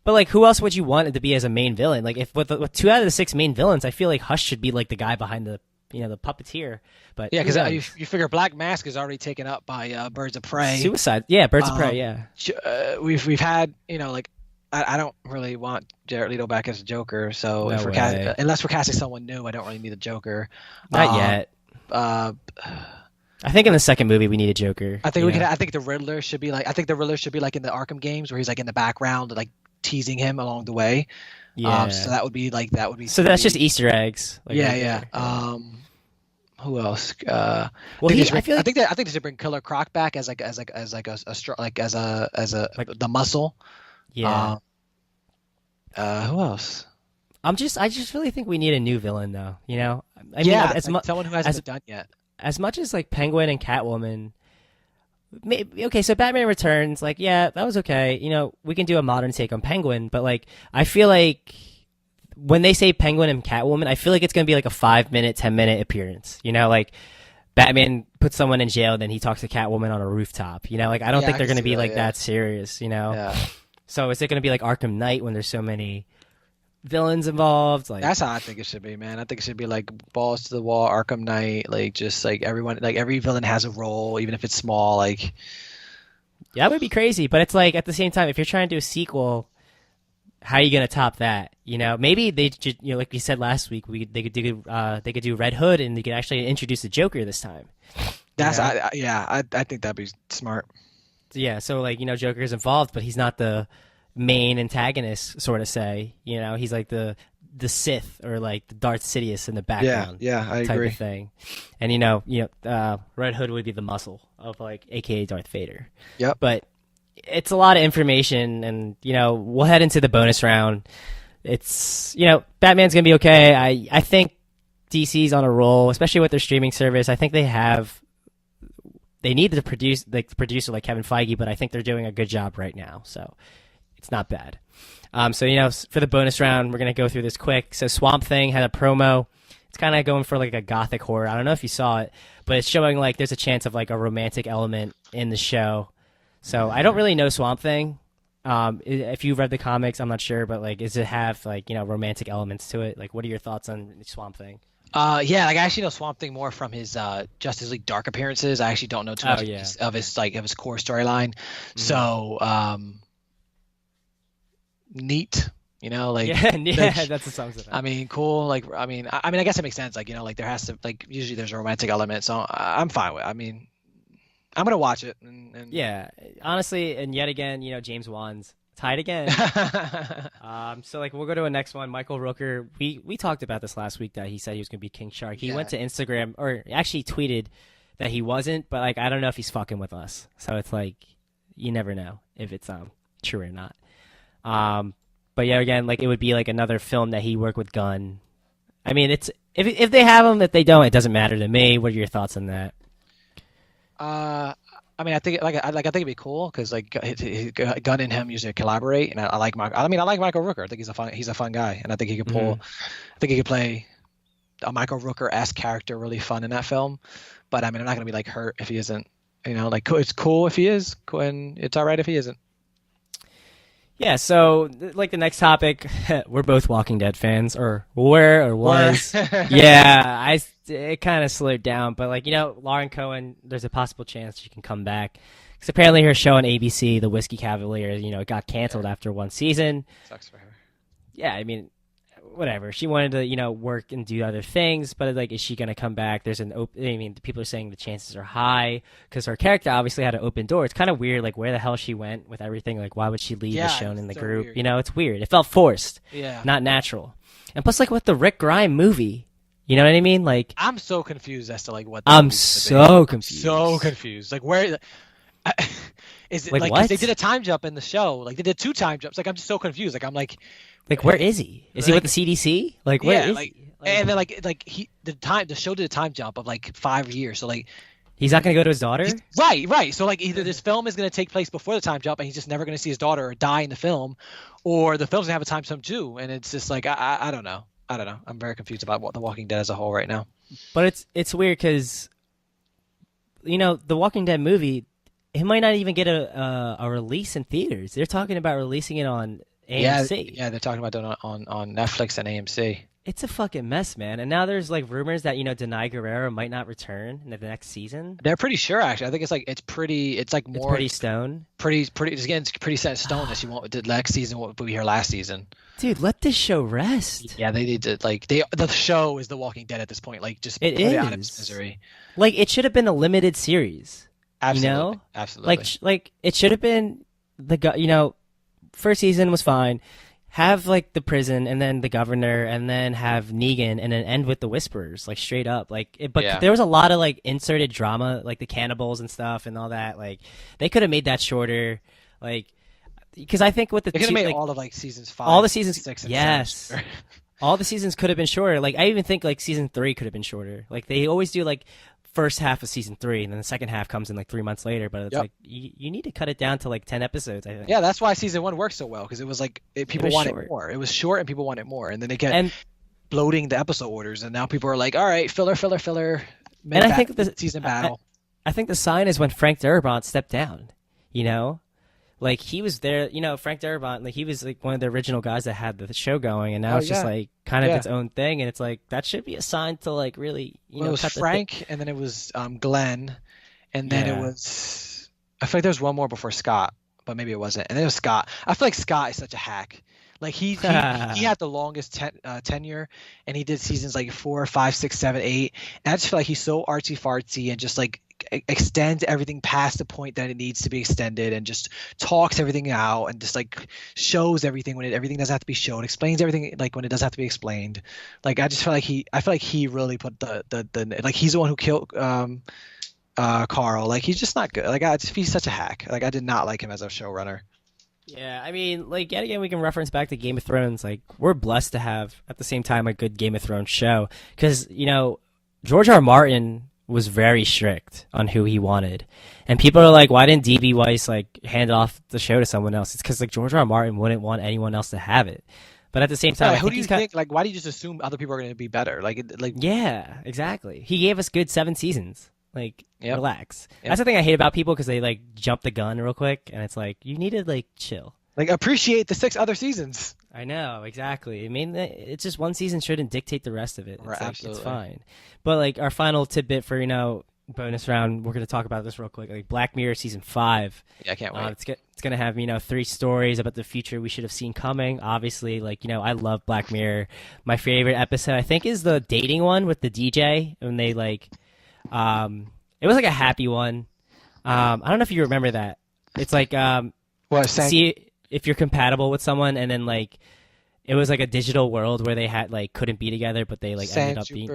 But like, who else would you want it to be as a main villain? Like, if with 2 out of the 6 main villains, I feel like Hush should be like the guy behind the the puppeteer. But yeah, because you figure Black Mask is already taken up by Birds of Prey. Suicide. Yeah, Birds of Prey. Yeah. We've had like. I don't really want Jared Leto back as a Joker, so No if unless we're casting someone new, I don't really need a Joker. Not yet. I think in the second movie we need a Joker. I think I think the Riddler should be like. I think the Riddler should be like in the Arkham games, where he's like in the background, like teasing him along the way. Yeah. So that would be So that's just Easter eggs. Like Who else? I think they should bring Killer Croc back as the muscle. Yeah. Who else? I just really think we need a new villain, though. Someone who hasn't been done yet. As much as like Penguin and Catwoman. Okay, so Batman Returns, like, yeah, that was okay. We can do a modern take on Penguin, but like, I feel like when they say Penguin and Catwoman, I feel like it's gonna be like a 5-minute, 10-minute appearance. Like Batman puts someone in jail, then he talks to Catwoman on a rooftop. Like, I don't think they're gonna be like that serious. Yeah. So is it going to be like Arkham Knight when there's so many villains involved? Like, that's how I think it should be, man. I think it should be like balls to the wall, Arkham Knight, like just like everyone, like every villain has a role, even if it's small. Like, yeah, that would be crazy. But it's like at the same time, if you're trying to do a sequel, how are you going to top that? Maybe they just, like we said last week, they could do Red Hood, and they could actually introduce the Joker this time. I think that'd be smart. Yeah, so like Joker's involved, but he's not the main antagonist, sort of say. He's like the Sith, or like the Darth Sidious in the background. Yeah, I type agree. Of thing. And Red Hood would be the muscle of like, AKA Darth Vader. Yep. But it's a lot of information, and we'll head into the bonus round. It's Batman's gonna be okay. I think DC's on a roll, especially with their streaming service. I think they need to produce like the producer like Kevin Feige, but I think they're doing a good job right now, so it's not bad. So for the bonus round, we're gonna go through this quick. So Swamp Thing had a promo It's kind of going for like a gothic horror. I don't know if you saw it, but it's showing like there's a chance of like a romantic element in the show. So I don't really know Swamp Thing. If you've read the comics, I'm not sure, but like, does it have like, you know, romantic elements to it? Like, what are your thoughts on Swamp Thing? Yeah, like I actually know Swamp Thing more from his Justice League Dark appearances. I actually don't know too much of his core storyline. Mm-hmm. So neat, you know, like that's the songs of it. I mean, cool. Like I mean, I guess it makes sense. Like, you know, like there has to, like, usually there's a romantic element, so I'm fine with it. I mean, I'm gonna watch it. And yeah, honestly, and yet again, you know, James Wan's tied again. So like we'll go to a next one. Michael Rooker. We talked about this last week that he said he was gonna be King Shark. He went to Instagram, or actually tweeted that he wasn't, but like I don't know if he's fucking with us. So it's like you never know if it's true or not. But yeah, again, like it would be like another film that he worked with Gunn. I mean, it's if they have him, if they don't, it doesn't matter to me. What are your thoughts on that? I mean, I think I think it'd be cool because like Gunn and him usually collaborate, and I like Michael. I mean, I like Michael Rooker. I think he's a fun guy, and I think he could pull. I think he could play a Michael Rooker-esque character really fun in that film. But I mean, I'm not gonna be like hurt if he isn't. You know, like it's cool if he is, and it's all right if he isn't. Yeah, so like the next topic, we're both Walking Dead fans, or were or was. Yeah, it kind of slowed down, but like, you know, Lauren Cohan, there's a possible chance she can come back because apparently her show on ABC, The Whiskey Cavalier, you know, it got canceled after one season. Sucks for her. Yeah, I mean, whatever. She wanted to, you know, work and do other things, but like, is she going to come back? There's I mean, people are saying the chances are high because her character obviously had an open door. It's kind of weird, like where the hell she went with everything. Like, why would she leave the show in the group? Weird. You know, it's weird. It felt forced, not natural. And plus, like with the Rick Grimes movie, you know what I mean? Like, I'm so confused as to like what. I'm so confused. So confused. Like where. Is it like what? They did a time jump in the show? Like they did 2 time jumps. Like I'm just so confused. Like I'm like where is he? Is he with the CDC? Like where is he? And then the show did a time jump of like 5 years. So like he's not gonna go to his daughter. Right. So like either this film is gonna take place before the time jump and he's just never gonna see his daughter or die in the film, or the film's gonna have a time jump too. And it's just like I don't know. I'm very confused about what The Walking Dead as a whole right now. But it's weird because you know The Walking Dead movie. It might not even get a release in theaters. They're talking about releasing it on AMC. Yeah, they're talking about doing it on Netflix and AMC. It's a fucking mess, man. And now there's like rumors that, you know, Denai Guerrero might not return in the next season. They're pretty sure, actually. I think it's pretty stone. Pretty it's pretty set in stone that she won't. The next season will be her last season. Dude, let this show rest. Yeah, they need to the show is The Walking Dead at this point. Like just put it out of its misery. Like it should have been a limited series. Absolutely. You know? Absolutely. Like it should have been first season was fine. Have like the prison and then the governor and then have Negan and then end with the Whisperers, like straight up. There was a lot of like inserted drama, like the cannibals and stuff and all that. Like they could have made that shorter, like because I think with the they could have made all of like seasons 5, all the seasons 6, and yes. 7. All the seasons could have been shorter. Like I even think like season 3 could have been shorter. Like they always do like first half of season 3 and then the second half comes in like 3 months later, but it's like you need to cut it down to like 10 episodes, I think. Yeah, that's why season 1 worked so well because it was like people wanted more. It was short and people wanted more, and then they kept bloating the episode orders, and now people are like, all right, filler. And I think the season battle. I think the sign is when Frank Darabont stepped down. You know, like he was there. You know, Frank Darabont, like he was like one of the original guys that had the show going, and now it's just like kind of its own thing, and it's like that should be a sign to like really it was Frank, and then it was Glenn, and then it was I feel like there was one more before Scott, but maybe it wasn't, and then it was Scott. I feel like Scott is such a hack. Like he had the longest tenure, and he did seasons like 4, 5, 6, 7, 8. And I just feel like he's so artsy fartsy and just like extends everything past the point that it needs to be extended, and just talks everything out, and just like shows everything when everything doesn't have to be shown, explains everything like when it does have to be explained. Like I just feel like he really put the like he's the one who killed Carl. Like he's just not good. Like he's such a hack. Like I did not like him as a showrunner. Yeah, I mean, like, yet again, we can reference back to Game of Thrones. Like, we're blessed to have, at the same time, a good Game of Thrones show. Because, you know, George R. R. Martin was very strict on who he wanted. And people are like, why didn't D.B. Weiss, like, hand off the show to someone else? It's because, like, George R. R. Martin wouldn't want anyone else to have it. But at the same time, Yeah, I who think do you think? Like, why do you just assume other people are going to be better? Yeah, exactly. He gave us good 7 seasons. Like, Yep. relax. Yep. That's the thing I hate about people because they like jump the gun real quick, and it's like you need to like chill. like appreciate the 6 other seasons. I know, exactly. I mean, it's just one season shouldn't dictate the rest of it. It's Right, like, absolutely. it's fine. But like our final tidbit for bonus round, we're gonna talk about this real quick. Like Black Mirror season 5. Yeah, I can't wait. It's gonna have 3 stories about the future we should have seen coming. Obviously, like I love Black Mirror. My favorite episode I think is the dating one with the DJ when they like, it was like a happy one. I don't know if you remember that. It's like see if you're compatible with someone, and then like it was like a digital world where they had like couldn't be together, but they like ended up being.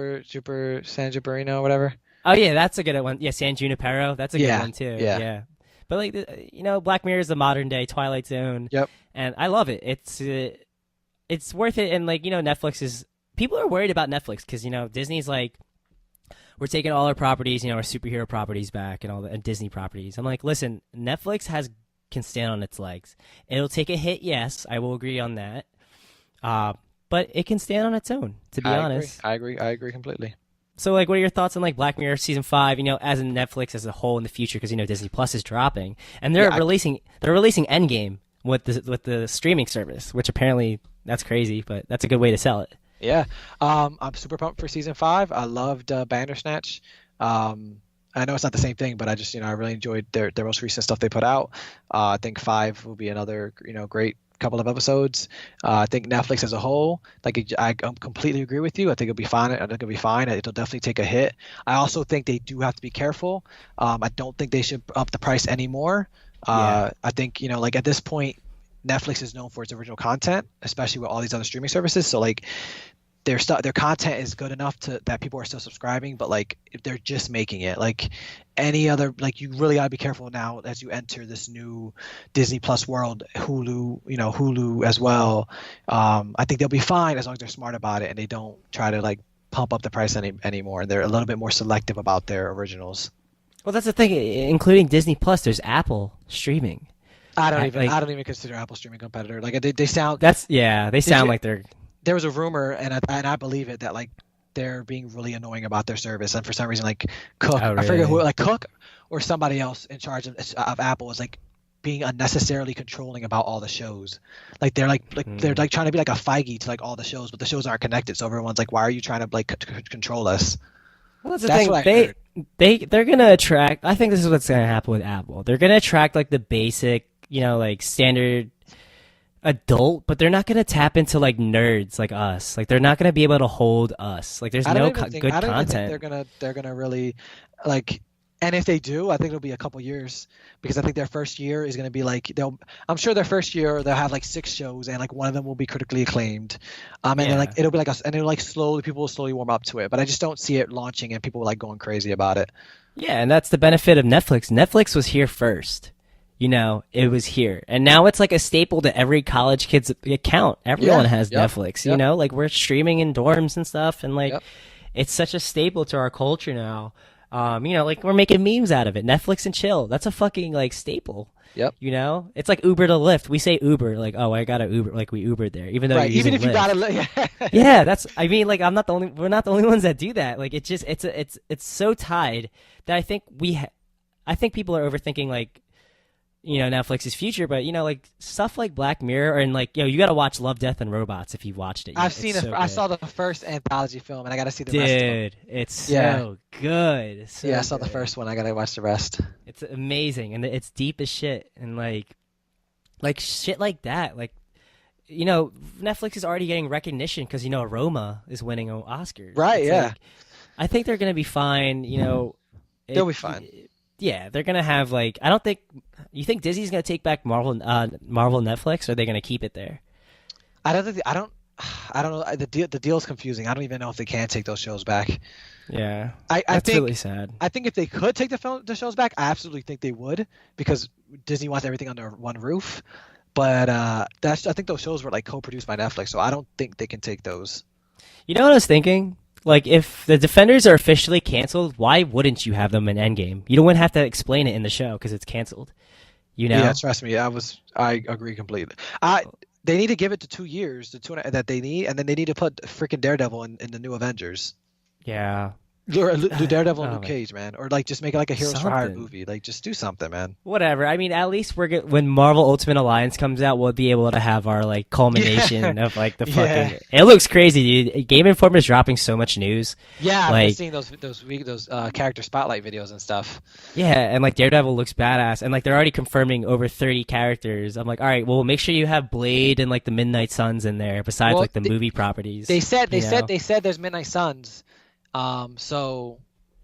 San Junipero, whatever. Oh yeah, that's a good one. Yeah, San Junipero, that's a good one too. Yeah. But like Black Mirror is the modern day Twilight Zone. Yep. And I love it. It's worth it. And like Netflix is people are worried about Netflix because Disney's like we're taking all our properties, our superhero properties back and all the and Disney properties. I'm like, listen, Netflix can stand on its legs. It'll take a hit, yes, I will agree on that. But it can stand on its own, to be honest. I agree completely. So, like, what are your thoughts on like Black Mirror season 5? As in Netflix as a whole in the future, because Disney Plus is dropping, and they're releasing Endgame with the streaming service, which apparently that's crazy, but that's a good way to sell it. Yeah, I'm super pumped for season 5. I loved Bandersnatch. I know it's not the same thing, but I just I really enjoyed their most recent stuff they put out. I think 5 will be another great couple of episodes. I think Netflix as a whole, like I completely agree with you. I think it'll be fine. I think it'll be fine. It'll definitely take a hit. I also think they do have to be careful. I don't think they should up the price anymore. I think like at this point, Netflix is known for its original content, especially with all these other streaming services. So like their content is good enough that people are still subscribing, but like if they're just making it like any other, like you really gotta be careful now as you enter this new Disney Plus world, Hulu as well. I think they'll be fine as long as they're smart about it and they don't try to like pump up the price anymore. They're a little bit more selective about their originals. Well, that's the thing. Including Disney Plus, there's Apple streaming. I don't even consider Apple streaming competitor. Like they sound. They sound like they're. There was a rumor, and I believe it, that like they're being really annoying about their service, and for some reason, like Cook, I forget who, like Cook or somebody else in charge of Apple is like being unnecessarily controlling about all the shows. Like they're they're like trying to be like a Feige to like all the shows, but the shows aren't connected. So everyone's like, why are you trying to like control us? Well, that's the thing. They're gonna attract. I think this is what's gonna happen with Apple. They're gonna attract like the basic, like standard adult, but they're not going to tap into like nerds like us. Like they're not going to be able to hold us. Like there's no good content. They're gonna really like, and if they do, I think it'll be a couple years, because I think their first year is going to be like I'm sure their first year they'll have like 6 shows and like one of them will be critically acclaimed, and then like it'll be like and it'll like people will slowly warm up to it, but I just don't see it launching and people like going crazy about it. Yeah, and that's the benefit of Netflix. Netflix was here first. It was here. And now it's like a staple to every college kid's account. Everyone has Netflix, like we're streaming in dorms and stuff. And like, it's such a staple to our culture now. Like we're making memes out of it. Netflix and chill. That's a fucking like staple. Yep. It's like Uber to Lyft. We say Uber, like, oh, I got an Uber, like we Ubered there, even though right. You're even if Lyft. You got to, yeah. That's. I mean, like, we're not the only ones that do that. Like, it's so tied that I think I think people are overthinking like. Netflix's future, but like stuff like Black Mirror and like you got to watch Love, Death and Robots if you've watched it. I've seen it. So I saw the first anthology film, and I got to see the rest. Dude, it's so good. I saw the first one. I got to watch the rest. It's amazing, and it's deep as shit, and like shit like that. Like Netflix is already getting recognition because Aroma is winning Oscars. Right? It's like, I think they're gonna be fine. They'll be fine. Yeah, they're gonna have like. I don't think. You think Disney's gonna take back Marvel Netflix, or are they gonna keep it there? I don't know. The deal's confusing. I don't even know if they can take those shows back. Yeah, I that's think, really sad. I think if they could take the shows back, I absolutely think they would, because Disney wants everything under one roof. But I think those shows were like co-produced by Netflix, so I don't think they can take those. You know what I was thinking? Like, if the Defenders are officially canceled, why wouldn't you have them in Endgame? You don't have to explain it in the show because it's canceled. Yeah, trust me. I agree completely. They need to give it to 2 years, that they need, and then they need to put freaking Daredevil in the new Avengers. Yeah. Do Daredevil and Oh, Luke man. Cage, man, or like just make it like a Heroes for Hire Something. movie. Like just do something, man. Whatever. I mean, at least when Marvel Ultimate Alliance comes out, we'll be able to have our like culmination of like the fucking. It looks crazy, dude. Game Informer's dropping so much news. Yeah, I've Like- been seeing those character spotlight videos and stuff. Yeah, and like Daredevil looks badass, and like they're already confirming over 30 characters. I'm like, all right, well, make sure you have Blade and like the Midnight Suns in there, besides Well, like the movie properties. They said you know? there's Midnight Suns. So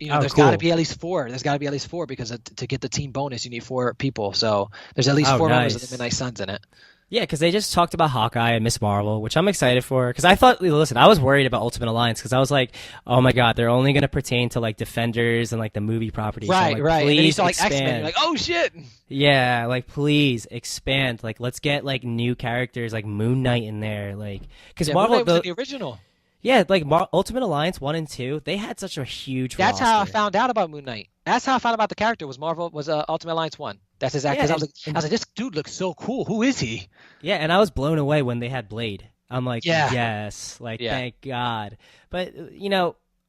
Oh, there's got to cool. be at least four. There's got to be at least four because to get the team bonus, you need 4 people. So there's at least Oh, 4 members of nice. the Midnight Suns in it. Yeah, because they just talked about Hawkeye and Miss Marvel, which I'm excited for. Because I thought, listen, I was worried about Ultimate Alliance because I was like, oh my god, they're only going to pertain to like Defenders and like the movie properties. So I'm Right, like, right. And then you Please saw like expand. X-Men. You're like, oh shit. Yeah, like please expand. Like let's get like new characters like Moon Knight in there. Like because Yeah, Marvel, Moon Knight was in the original. yeah, like Ultimate Alliance 1 and 2, they had such a huge. That's how I roster. found out about Moon Knight. That's how I found out about the character. Was Ultimate Alliance 1. That's exactly. Yeah, Because I was like, this dude looks so cool. Who is he? Yeah, and I was blown away when they had Blade. I'm like, Yeah. yes, like Yeah. thank God. But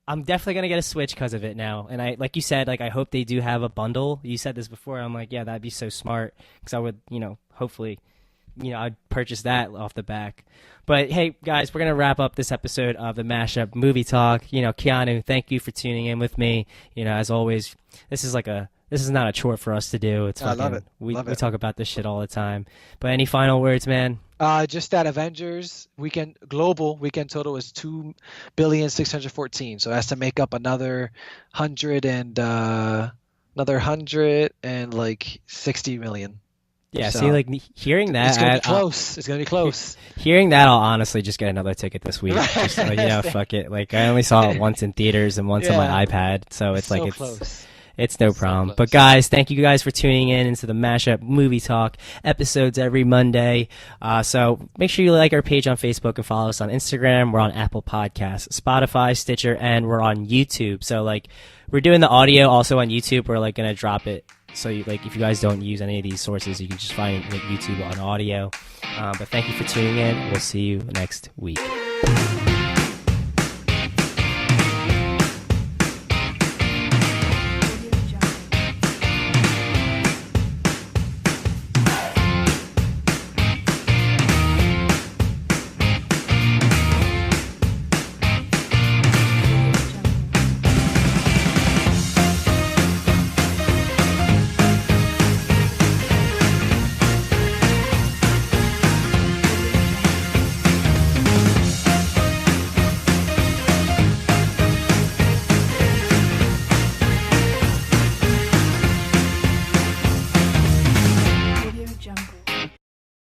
I'm definitely gonna get a Switch because of it now. And I, like you said, like I hope they do have a bundle. You said this before. I'm like, yeah, that'd be so smart because I would, hopefully, I'd purchase that off the back. But hey, guys, we're gonna wrap up this episode of the Mashup Movie Talk. Keanu, thank you for tuning in with me. As always, this is not a chore for us to do. It's I love fucking, it. We Love it. talk about this shit all the time. But any final words, man? Just that Avengers global weekend total is 2,614,000,000. So that's to make up another 160 million. Yeah, So, see, like hearing that, It's gonna be close. It's gonna be close. hearing that, I'll honestly just get another ticket this week. Just like, fuck it. Like I only saw it once in theaters and once on my Yeah. iPad, so it's like close. it's no So problem. close. But guys, thank you guys for tuning in into the Mashup Movie Talk episodes every Monday. So make sure you like our page on Facebook and follow us on Instagram. We're on Apple Podcasts, Spotify, Stitcher, and we're on YouTube. So like we're doing the audio also on YouTube. We're like gonna drop it. So if you guys don't use any of these sources, you can just find YouTube on audio. But thank you for tuning in. We'll see you next week.